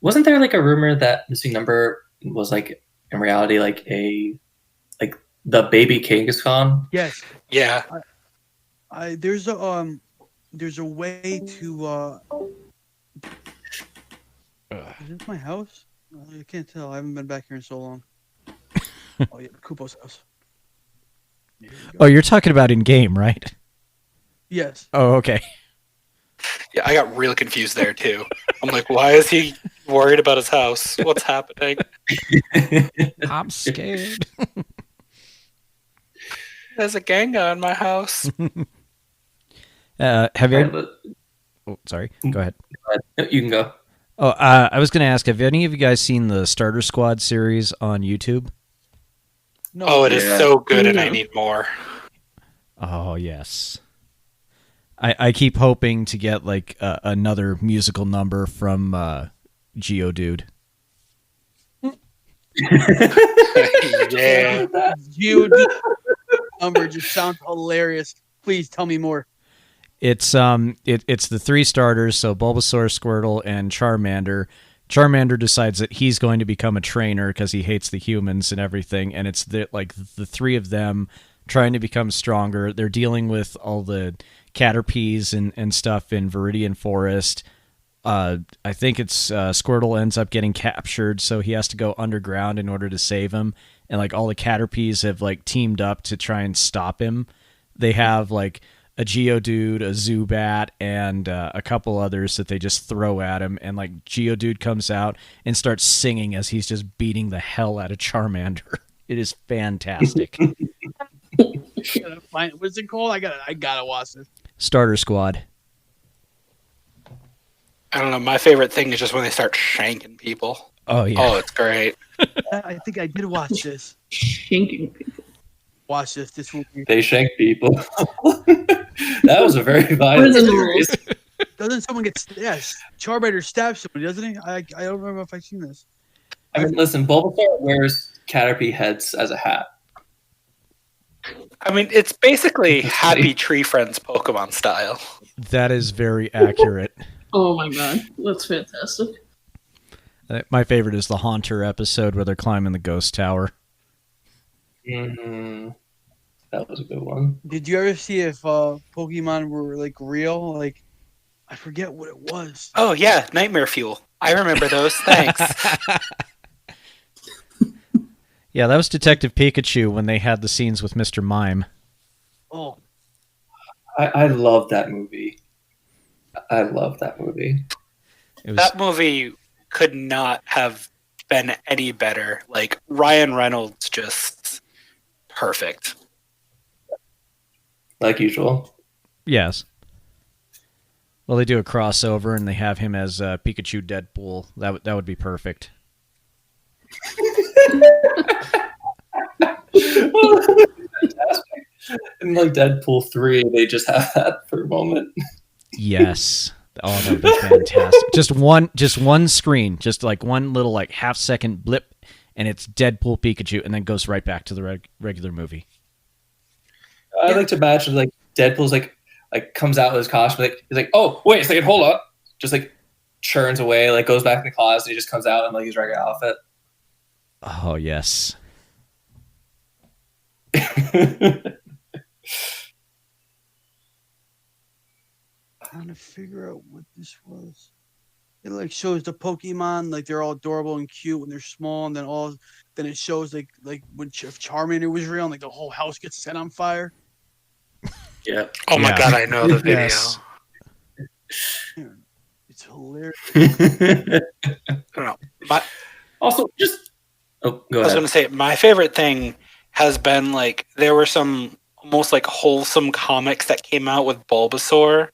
wasn't there like a rumor that Missing Number was like in reality like the baby Kangaskhan? Yes. Yeah. There's a way to is this my house? I can't tell. I haven't been back here in so long. Oh yeah, Kupo's house. Oh, you're talking about in game, right? Yes. Oh, okay. Yeah, I got real confused there too. I'm like, why is he worried about his house? What's happening? I'm scared. There's a Gengar in my house. Have you? Oh, sorry. Go ahead. You can go. Oh, I was going to ask, have any of you guys seen the Starter Squad series on YouTube? No. It is so good, and I need more. Oh, yes. I keep hoping to get like another musical number from Geodude. Yeah. Geodude number just sounds hilarious. Please tell me more. It's the three starters, so Bulbasaur, Squirtle, and Charmander. Charmander decides that he's going to become a trainer because he hates the humans and everything, and it's the three of them trying to become stronger. They're dealing with all the Caterpies and stuff in Viridian Forest. I think it's Squirtle ends up getting captured, so he has to go underground in order to save him. And like all the Caterpies have like teamed up to try and stop him. They have like a Geodude, a Zubat, and a couple others that they just throw at him. And like Geodude comes out and starts singing as he's just beating the hell out of Charmander. It is fantastic. What's it called? I gotta watch this. Starter Squad. I don't know. My favorite thing is just when they start shanking people. Oh yeah. Oh, it's great. I think I did watch this. Shanking people. Watch this. This will be. They shank people. That was a very violent What are the series. Doesn't someone get? Yes, Charmander stabs somebody, doesn't he? I don't remember if I've seen this. I mean, listen, Bulbasaur wears Caterpie heads as a hat. I mean, it's basically Happy Tree Friends Pokemon style. That is very accurate. Oh my god, that's fantastic. My favorite is the Haunter episode where they're climbing the ghost tower. Mm-hmm. That was a good one. Did you ever see if Pokemon were like real? Like, I forget what it was. Oh yeah, Nightmare Fuel. I remember those. Thanks. Yeah, that was Detective Pikachu when they had the scenes with Mr. Mime. Oh, I love that movie. I love that movie. It was, That movie could not have been any better. Like Ryan Reynolds, just perfect. Like usual. yes. Well, they do a crossover and they have him as Pikachu Deadpool. That would be perfect. Fantastic. In like Deadpool 3, they just have that for a moment. Yes. Oh, that would be fantastic. Just one screen, just like one little like half-second blip, and it's Deadpool Pikachu, and then goes right back to the regular movie. I like to imagine like Deadpool's like comes out with his costume, like he's like, oh wait a second, hold on, just like churns away, like goes back in the closet, he just comes out in like his regular outfit. Oh yes. trying to figure out what this was. It like shows the Pokemon like they're all adorable and cute when they're small, and then it shows like when if Charmander was real, and like the whole house gets set on fire. Yeah. Oh my Yeah. god, I know the video. Yes. It's hilarious. I don't know. Also, just go I was ahead. going to say, my favorite thing has been like there were some almost like wholesome comics that came out with Bulbasaur,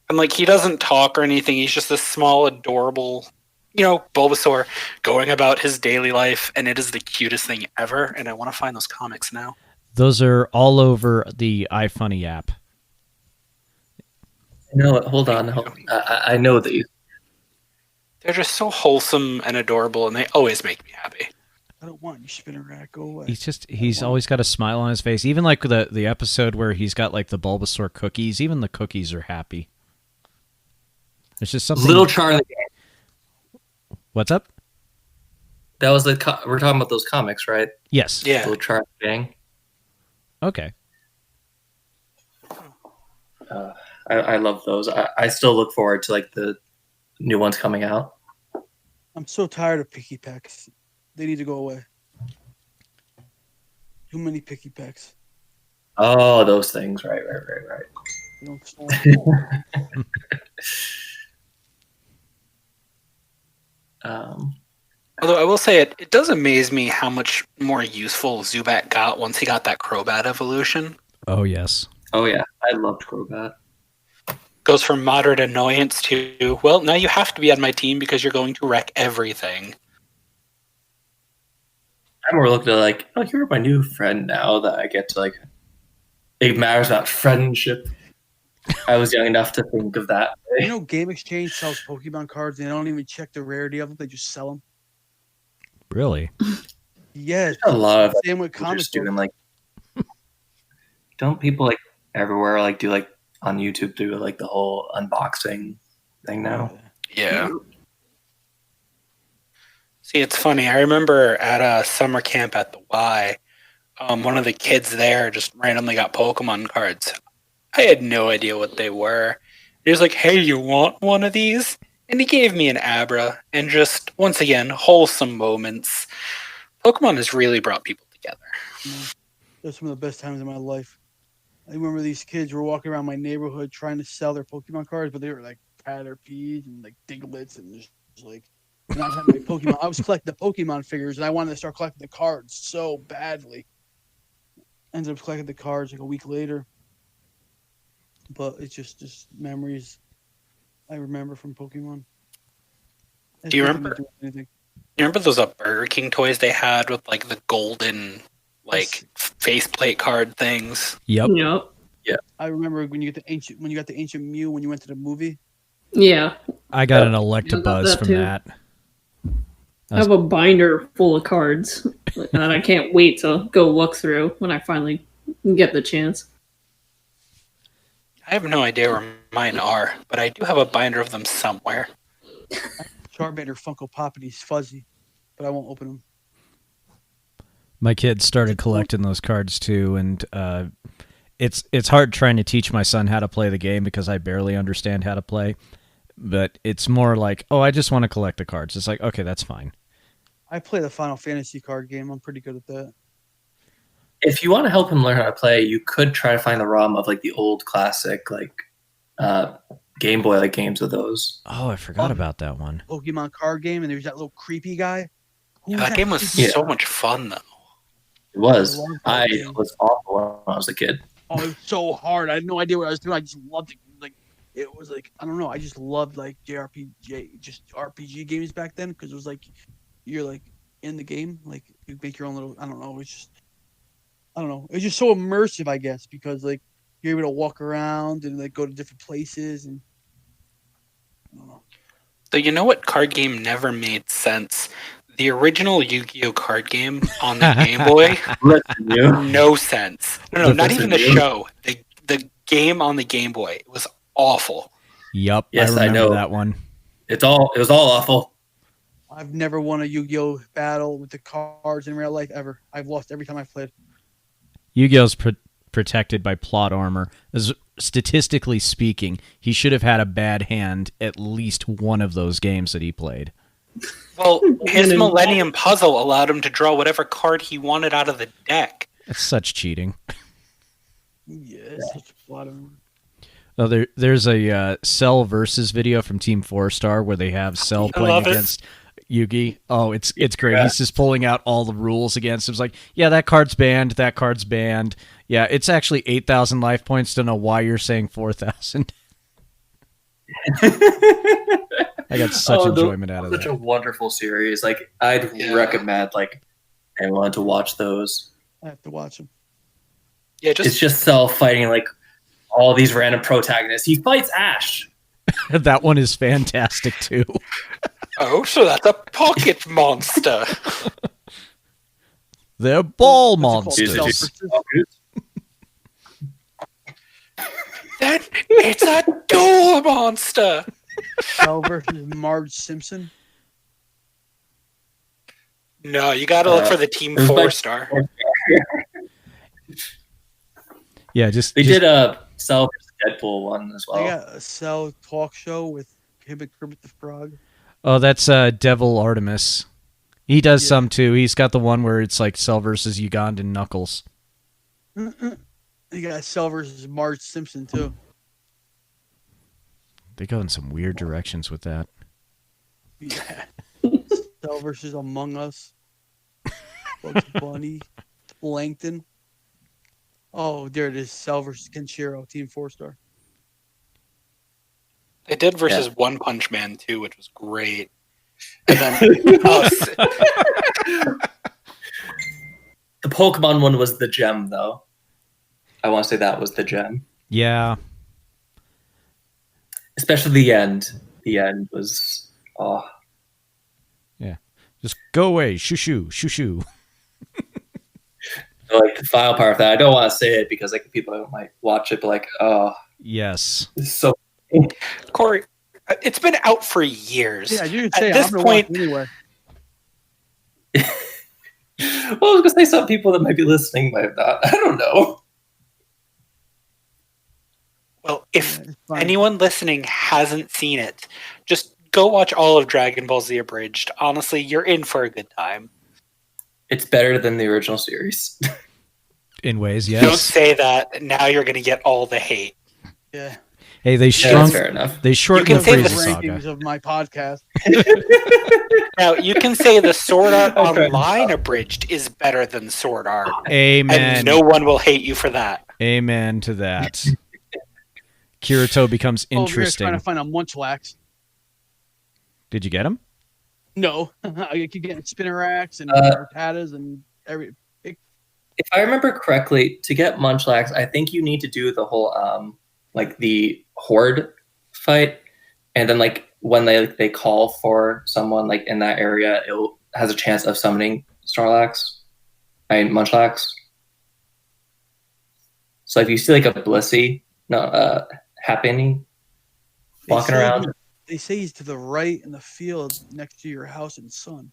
and like he doesn't talk or anything. He's just this small, adorable, Bulbasaur going about his daily life, and it is the cutest thing ever. And I want to find those comics now. Those are all over the iFunny app. No, hold on. I know these. They're just so wholesome and adorable, and they always make me happy. I don't want you spinning rat. Go away. He's always got a smile on his face. Even like the episode where he's got like the Bulbasaur cookies, even the cookies are happy. It's just something. Little Charlie. What's up? That was we're talking about those comics, right? Yes. Yeah. Little Charlie Gang. Okay. I love those. I still look forward to like the new ones coming out. I'm so tired of picky packs. They need to go away. Too many picky packs. Oh, those things. Right. They don't stop. Although I will say it does amaze me how much more useful Zubat got once he got that Crobat evolution. Oh yes. Oh yeah, I loved Crobat. Goes from moderate annoyance to, well, now you have to be on my team because you're going to wreck everything. I'm more looking at like, oh, you're my new friend now that I get to like. It matters about friendship. I was young enough to think of that. You know, Game Exchange sells Pokemon cards. And they don't even check the rarity of them. They just sell them. Really? Yes. A lot of Same with people comic just books. doing like. Don't people like everywhere like do like on YouTube do like the whole unboxing thing now? Yeah. See, it's funny. I remember at a summer camp at the Y, one of the kids there just randomly got Pokemon cards. I had no idea what they were. He was like, hey, you want one of these? And he gave me an Abra, and just, once again, wholesome moments. Pokemon has really brought people together. Those are some of the best times of my life. I remember these kids were walking around my neighborhood trying to sell their Pokemon cards, but they were like Caterpies and like Diglets and just like. And I had my Pokemon. I was collecting the Pokemon figures, and I wanted to start collecting the cards so badly. Ended up collecting the cards like a week later, but it's just memories I remember from Pokemon. Do you remember? You remember those Burger King toys they had with like the golden like faceplate card things? Yep. Yep. I remember when you got the ancient Mew when you went to the movie. Yeah. I got an Electabuzz from that. I have a binder full of cards that I can't wait to go look through when I finally get the chance. I have no idea where mine are, but I do have a binder of them somewhere. Charmander Funko Pop and he's fuzzy, but I won't open them. My kids started collecting those cards too, and it's hard trying to teach my son how to play the game because I barely understand how to play. But it's more like, oh, I just want to collect the cards. It's like, okay, that's fine. I play the Final Fantasy card game. I'm pretty good at that. If you want to help him learn how to play, you could try to find the ROM of like the old classic like Game Boy like games of those. Oh, I forgot about that one. Pokemon card game, and there's that little creepy guy. Yeah, that game was so much fun though. It was. I was awful when I was a kid. Oh, it was so hard. I had no idea what I was doing. I just loved it. Like it was like I don't know. I just loved like just RPG games back then because it was like you're like in the game, like you make your own little. I don't know. It's just I don't know. It was just so immersive, I guess, because like you're able to walk around and like go to different places and I don't know. So you know what card game never made sense? The original Yu-Gi-Oh card game on the Game Boy, no sense. No, not even the show. The game on the Game Boy was awful. Yep, yes, I know that one. It was all awful. I've never won a Yu-Gi-Oh battle with the cards in real life ever. I've lost every time I've played. Yu-Gi-Oh's protected by plot armor. As statistically speaking, he should have had a bad hand at least one of those games that he played. Well, his Millennium Puzzle allowed him to draw whatever card he wanted out of the deck. That's such cheating. Yeah, it's such a plot armor. Oh, there's a Cell versus video from Team 4-Star where they have Cell playing against Yugi. Oh, it's great. Yeah. He's just pulling out all the rules against him. It's like, yeah, that card's banned. That card's banned. Yeah, it's actually 8,000 life points. Don't know why you're saying 4,000. I got such enjoyment out of that. Such a wonderful series. Like, I'd recommend like anyone to watch those. I have to watch them. Yeah, it's just Cell fighting like all these random protagonists. He fights Ash. That one is fantastic too. Oh, so that's a pocket monster. They're ball monsters. Then it's a dual monster. Cell versus Marge Simpson. No, you got to look for the Team 4-Star. Yeah, they did a Cell versus Deadpool one as well. I got a Cell talk show with him and Kermit the Frog. Oh, that's Devil Artemis. He does some too. He's got the one where it's like Cell versus Ugandan Knuckles. You got Cell versus Marge Simpson too. They go in some weird directions with that. Yeah. Cell versus Among Us. Bugs Bunny. Plankton. Oh, there it is. Cell versus Kenshiro, Team 4-Star. They did versus One Punch Man too, which was great. And then the Pokemon one was the gem, though. I want to say that was the gem. Yeah. Especially the end. The end was Yeah. Just go away. Shoo shoo. Shoo shoo. Like the final part of that. I don't want to say it because like people that might watch it, but like, yes. It's so Corey, it's been out for years. Yeah, you can say at this point anyway. Well, I was gonna say some people that might be listening might have not. I don't know. Well, if anyone listening hasn't seen it, just go watch all of Dragon Ball Z Abridged. Honestly, you're in for a good time. It's better than the original series. In ways, Don't yes. say that. Now you're going to get all the hate. Yeah. Hey, they Yeah, that's shrunk. fair enough. They shortened You the can say the Frieza saga. Rankings of my podcast. Now, you can say the Sword Art That's fair Online abridged is better than Sword Art. Amen. And no one will hate you for that. Amen to that. Kirito becomes Over here interesting. trying to find a Munchlax. Did you get him? No, I keep getting Spinnerax and Rattatas and every. If I remember correctly, to get Munchlax, I think you need to do the whole like the horde fight, and then like when they call for someone like in that area, it has a chance of summoning Munchlax. So if you see like a Blissey, happening, walking around. They say he's to the right in the field next to your house and sun.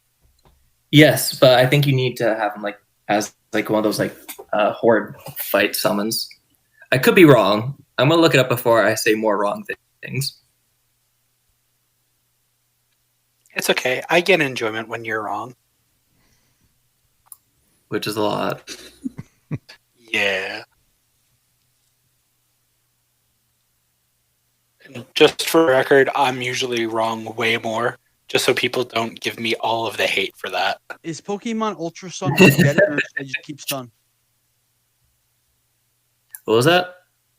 Yes, but I think you need to have him like as like one of those like horde fight summons. I could be wrong. I'm gonna look it up before I say more wrong things. It's okay. I get enjoyment when you're wrong. Which is a lot. Yeah. And just for record, I'm usually wrong way more, just so people don't give me all of the hate for that. Is Pokemon Ultra Sun worth getting, or should I just keep Sun? What was that?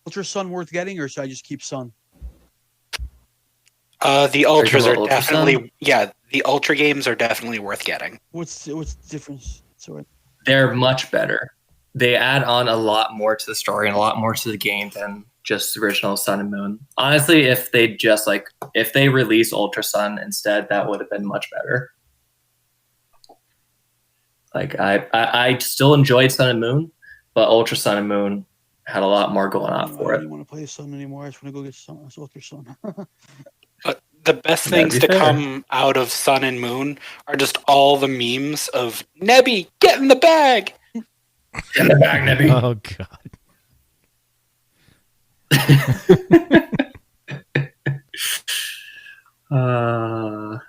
Ultra Sun worth getting, or should I just keep Sun? The Ultras are Ultra definitely Sun? the Ultra games are definitely worth getting. What's the difference? Sorry. They're much better. They add on a lot more to the story and a lot more to the game than just the original Sun and Moon. Honestly, if they release Ultra Sun instead, that would have been much better. Like I still enjoyed Sun and Moon, but Ultra Sun and Moon had a lot more going on for I it. don't want to play Sun anymore. I just want to go get Sun. Ultra Sun. But the best That'd things be to fair. come out of Sun and Moon are just all the memes of Nebby, get in the bag. In the bag, Nebby. Oh god.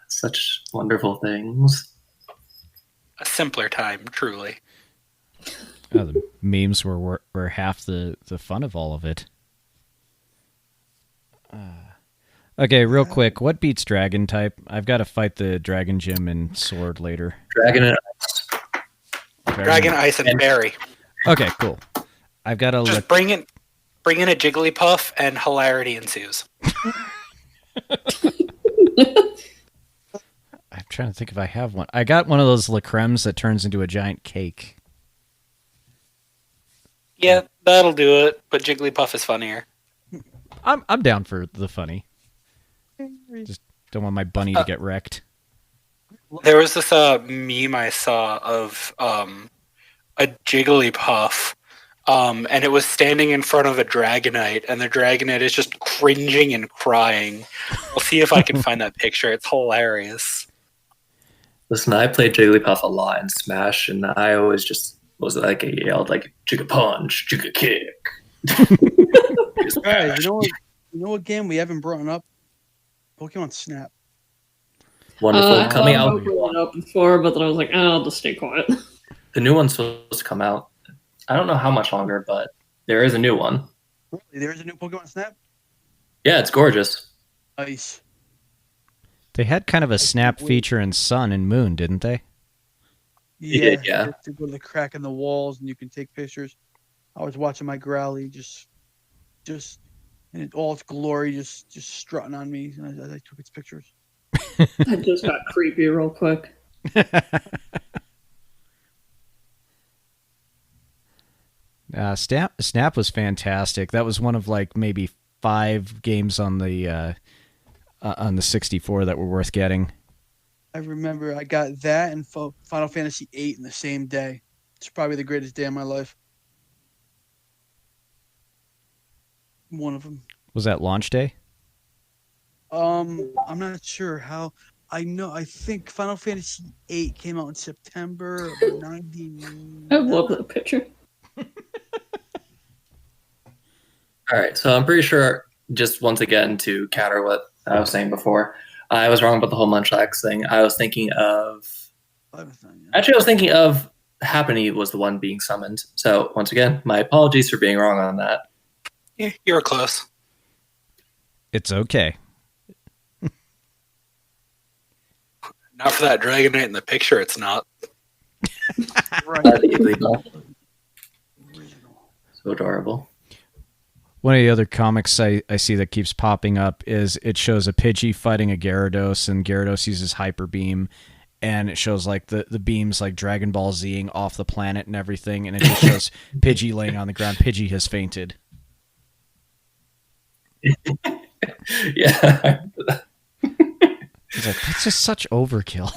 Such wonderful things. A simpler time, truly. Oh, the memes were half the fun of all of it. Okay, real quick. What beats Dragon type? I've got to fight the Dragon Gym and Sword later. Dragon and Dragon, Ice, and Berry. Okay, cool. I've got to Just bring in a Jigglypuff, and hilarity ensues. I'm trying to think if I have one. I got one of those Lacremes that turns into a giant cake. Yeah, that'll do it. But Jigglypuff is funnier. I'm down for the funny. Just don't want my bunny to get wrecked. There was this meme I saw of a Jigglypuff, and it was standing in front of a Dragonite, and the Dragonite is just cringing and crying. I'll see if I can find that picture. It's hilarious. Listen, I played Jigglypuff a lot in Smash, and I always just was like I yelled like Jigga Punch, Jigga Kick. Guys, you know what game we haven't brought up? Pokemon Snap. Wonderful. Coming I out. brought it up before, but then I was like, I'll just stay quiet. The new one's supposed to come out. I don't know how much longer, but there is a new one. Really? There's a new Pokemon Snap? Yeah, it's gorgeous. Nice. They had kind of a snap feature in Sun and Moon, didn't they? Yeah. did, yeah. You have to go to the crack in the walls and you can take pictures. I was watching my Growly just in all its glory, just strutting on me, and I took its pictures. I just got creepy real quick. Snap was fantastic. That was one of like maybe 5 games on the 64 that were worth getting. I remember I got that and Final Fantasy VIII in the same day. It's probably the greatest day of my life. One of them. Was that launch day? I'm not sure how. I think Final Fantasy VIII came out in September of 99. I love that picture. All right, so I'm pretty sure, just once again to counter what I was saying before, I was wrong about the whole Munchlax thing. I was thinking of Happiny was the one being summoned. So once again, my apologies for being wrong on that. Yeah, you were close. It's okay. Not for that Dragonite in the picture, it's not. Right. Illegal. So adorable. One of the other comics I see that keeps popping up is it shows a Pidgey fighting a Gyarados, and Gyarados uses Hyper Beam, and it shows like the beams like Dragon Ball Zing off the planet and everything, and it just shows Pidgey laying on the ground. Pidgey has fainted. Yeah. It's like, that's just such overkill.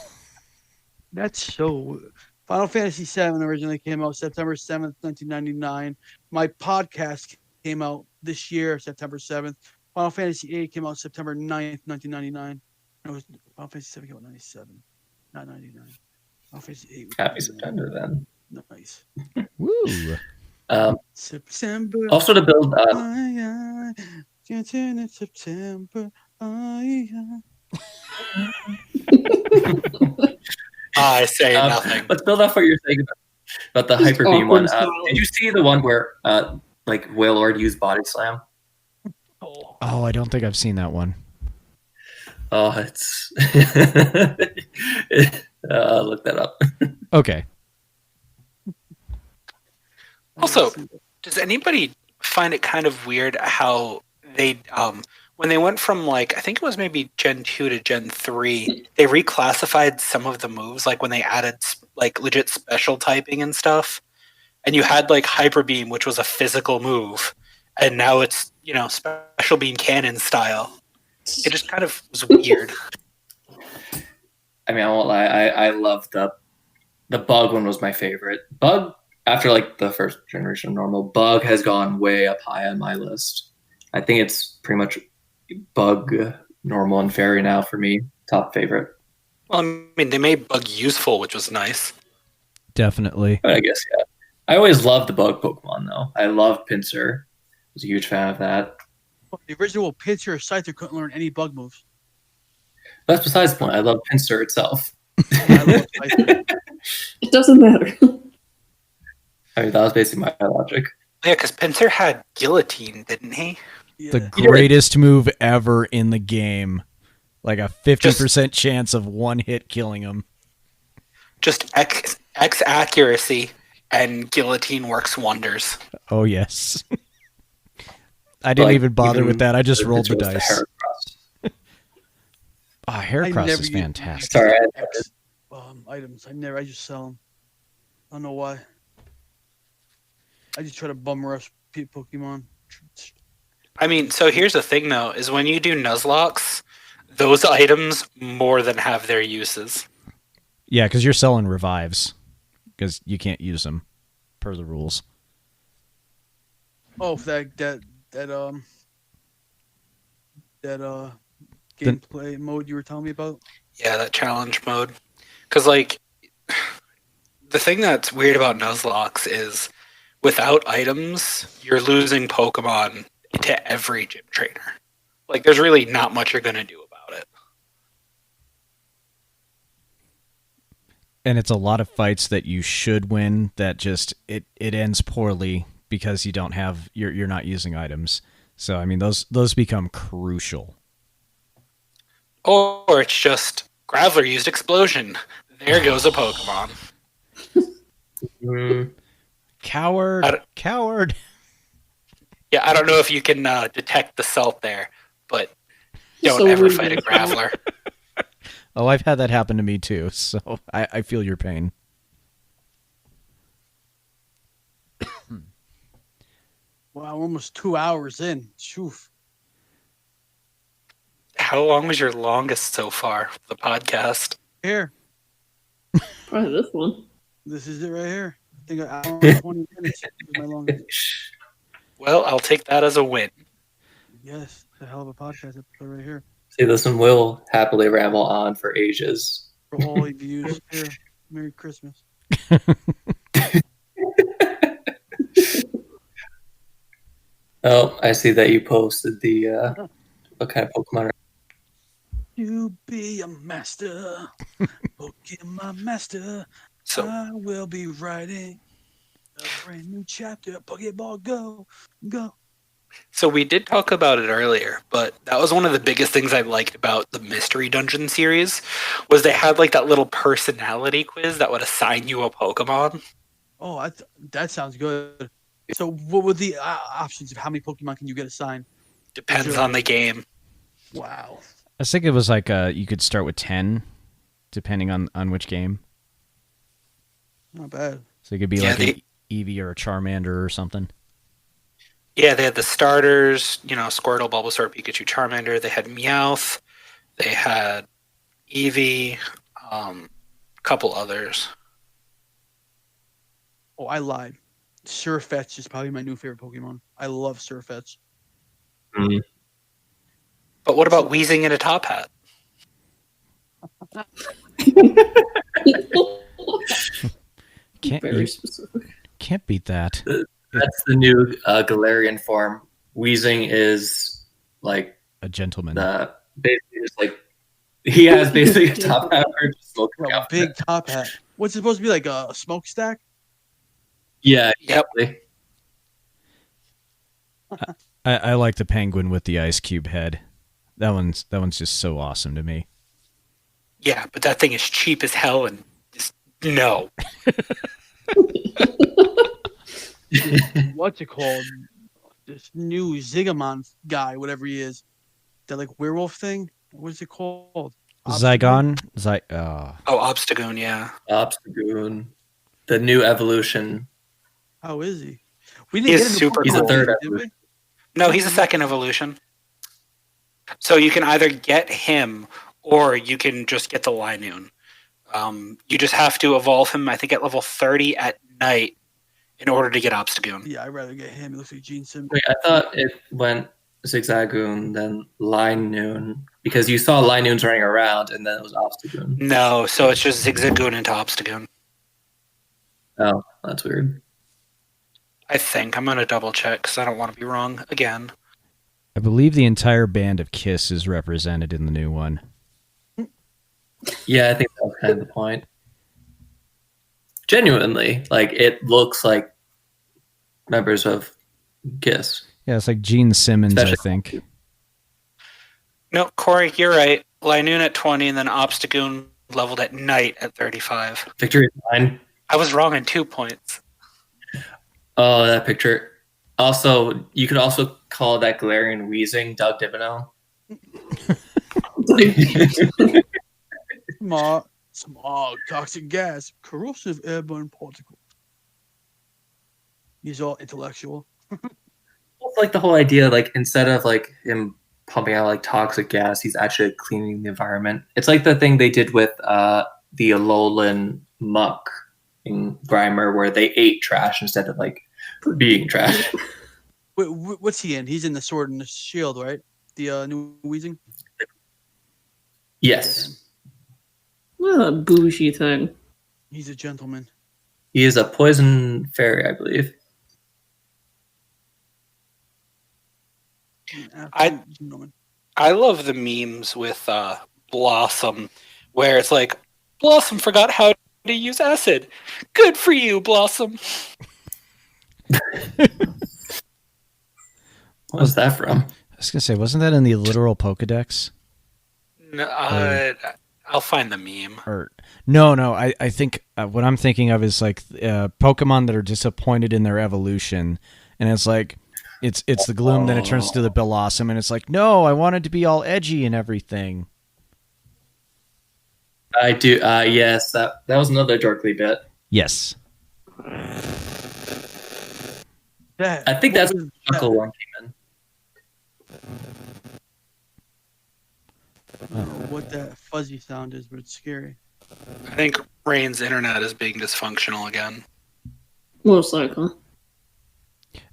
That's so. Final Fantasy VII originally came out September 7th, 1999. My podcast came out this year, September 7th. Final Fantasy VIII came out September 9th, 1999. No, it was Final Fantasy VII came out 97, not 99. Final Fantasy VIII. Happy September then. Nice. Woo! September. Also to build September. I say nothing. Let's build off what you're saying about the Hyper Beam one. awkward Did you see the one where like Wailord used Body Slam? Oh, I don't think I've seen that one. Oh, it's look that up. Okay. Also, does anybody find it kind of weird how they when they went from like I think it was maybe Gen 2 to Gen 3, they reclassified some of the moves, like when they added like legit special typing and stuff. And you had like Hyper Beam, which was a physical move, and now it's, you know, Special Beam Cannon style. It just kind of was weird. I mean, I won't lie. I loved the Bug one was my favorite. Bug, after like the first generation of normal, Bug has gone way up high on my list. I think it's pretty much Bug, normal, and fairy now for me. Top favorite. Well, I mean, they made Bug useful, which was nice. Definitely. But I guess, yeah. I always loved the Bug Pokemon, though. I love Pinsir. I was a huge fan of that. The original Pinsir Scyther couldn't learn any bug moves. That's besides the point. I love Pinsir itself. I love Scyther. It doesn't matter. I mean, that was basically my logic. Yeah, because Pinsir had Guillotine, didn't he? Yeah. The greatest move ever in the game. Like a 50% chance of one hit killing him. Just X accuracy, and Guillotine works wonders. Oh, yes. I didn't even bother with that. I just rolled the Pinsir was dice. Heracross. Oh, Heracross is fantastic. Sorry, Items. I just sell them. I don't know why. I just try to bum rush Pokemon. I mean, so here's the thing, though, is when you do Nuzlocks, those items more than have their uses. Yeah, because you're selling revives. Because you can't use them per the rules. Oh, gameplay mode you were telling me about? Yeah, that challenge mode. Because, like, the thing that's weird about Nuzlocke is without items, you're losing Pokemon to every gym trainer. Like, there's really not much you're going to do about it. And it's a lot of fights that you should win that just it ends poorly because you don't have you're not using items. So I mean those become crucial. Or it's just Graveler used Explosion. There goes a Pokemon. Coward. Yeah, I don't know if you can detect the salt there, but don't So ever weird. fight a Graveler. Oh, I've had that happen to me too, so I feel your pain. Wow, we're almost 2 hours in. Shoof. How long was your longest so far for the podcast? Here. Probably this one. This is it right here. I think an hour and 20 minutes is my longest. Well, I'll take that as a win. Yes, a hell of a podcast episode right here. See, this one will happily ramble on for ages. For all the views here. Merry Christmas. Oh, I see that you posted the what kind of Pokemon? You be a master. Pokemon master. So I will be writing a brand new chapter. Pokeball, go, go. So we did talk about it earlier, but that was one of the biggest things I liked about the Mystery Dungeon series was they had like that little personality quiz that would assign you a Pokemon. Oh, that sounds good. So, what were the options of how many Pokemon can you get assigned? Depends on the game. Wow. I think it was like you could start with 10, depending on which game. Not bad. So it could be like an Eevee or a Charmander or something. Yeah, they had the starters, Squirtle, Bulbasaur, Pikachu, Charmander. They had Meowth. They had Eevee, a couple others. Oh, I lied. Surfetch is probably my new favorite Pokemon. I love Surfetch. Mm. But what about Weezing in a top hat? Very specific. Can't beat that. That's the new Galarian form. Weezing is like A gentleman. Basically just like he has basically a top hat for just smoking A big top hat. What's it supposed to be, like a smokestack? Yeah, Yep. exactly. I like the penguin with the ice cube head. That one's just so awesome to me. Yeah, but that thing is cheap as hell and just no. What's it called? This new Zigamon guy, whatever he is. That like werewolf thing? What's it called? Zygon? Oh, Obstagoon, yeah. Obstagoon, the new evolution. How is he? We He's get him to super He's a Pokemon, third did we? No, he's a second evolution. So you can either get him or you can just get the Linoon. You just have to evolve him, I think, at level 30 at night in order to get Obstagoon. Yeah, I'd rather get him. He looks like Gene Simmons. Wait, I thought it went Zigzagoon, then Linoon, because you saw Linoons running around, and then it was Obstagoon. No, so it's just Zigzagoon into Obstagoon. Oh, that's weird. I think. I'm going to double check because I don't want to be wrong again. I believe the entire band of Kiss is represented in the new one. Yeah, I think that was kind of the point. Genuinely, like it looks like members of Kiss. Yeah, it's like Gene Simmons, Especially- I think. No, Corey, you're right. Linoon at 20 and then Obstagoon leveled at night at 35. Victory is mine. I was wrong in 2 points. Oh, that picture. Also, you could also call that Galarian wheezing Doug Divino. Smog, toxic gas, corrosive airborne particles. He's all intellectual. It's like the whole idea, like instead of like him pumping out like toxic gas, he's actually cleaning the environment. It's like the thing they did with the Alolan muck in Grimer, where they ate trash instead of like being trash. Wait, what's he in? He's in the Sword and the Shield, right? The new Weezing? Yes, What a bougie thing. He's a gentleman. he is a poison fairy, I believe. An I- absolute gentleman. I love the memes with Blossom, where it's like, Blossom forgot how to use acid. Good for you, Blossom. What was that from? I was going to say, wasn't that in the literal Pokedex? No, I'll find the meme. Or no, I think what I'm thinking of is like Pokemon that are disappointed in their evolution, and it's like it's the Gloom, then it turns to the Blossom, and it's like, no, I wanted to be all edgy and everything. I do. Yes, that was another dorkly bit. Yes. That, I think what that's was where the that? Chuckle one came in. I don't know what that fuzzy sound is, but it's scary. I think Rain's internet is being dysfunctional again. Most likely.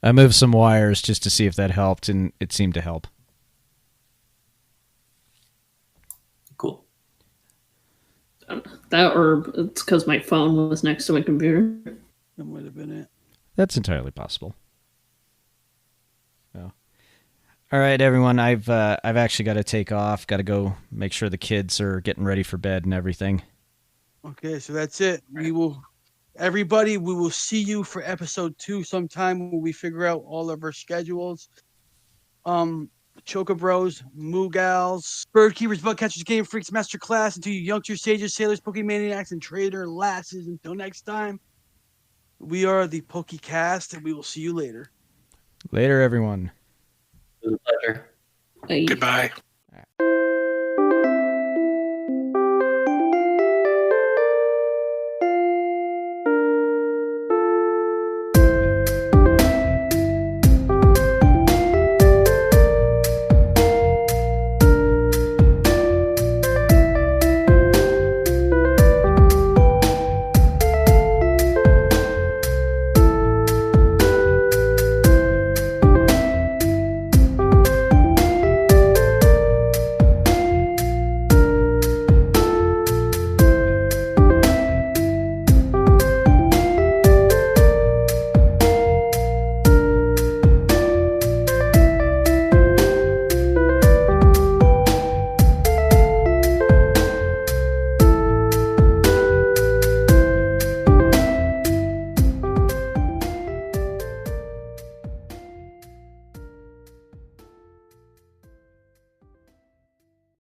I moved some wires just to see if that helped, and it seemed to help. Cool. That or it's because my phone was next to my computer. That might have been it. That's entirely possible. Oh. All right, everyone. I've actually got to take off. Got to go make sure the kids are getting ready for bed and everything. Okay, so that's it. Everybody, we will see you for episode 2 sometime when we figure out all of our schedules. Choco Bros, Moogals, Bird Keepers, Bug Catchers, Game Freaks, Masterclass, and to you youngsters, sages, sailors, Pokemaniacs, and trader lasses. Until next time, we are the Pokecast, and we will see you later. Later, everyone. It was a pleasure. Like, Goodbye.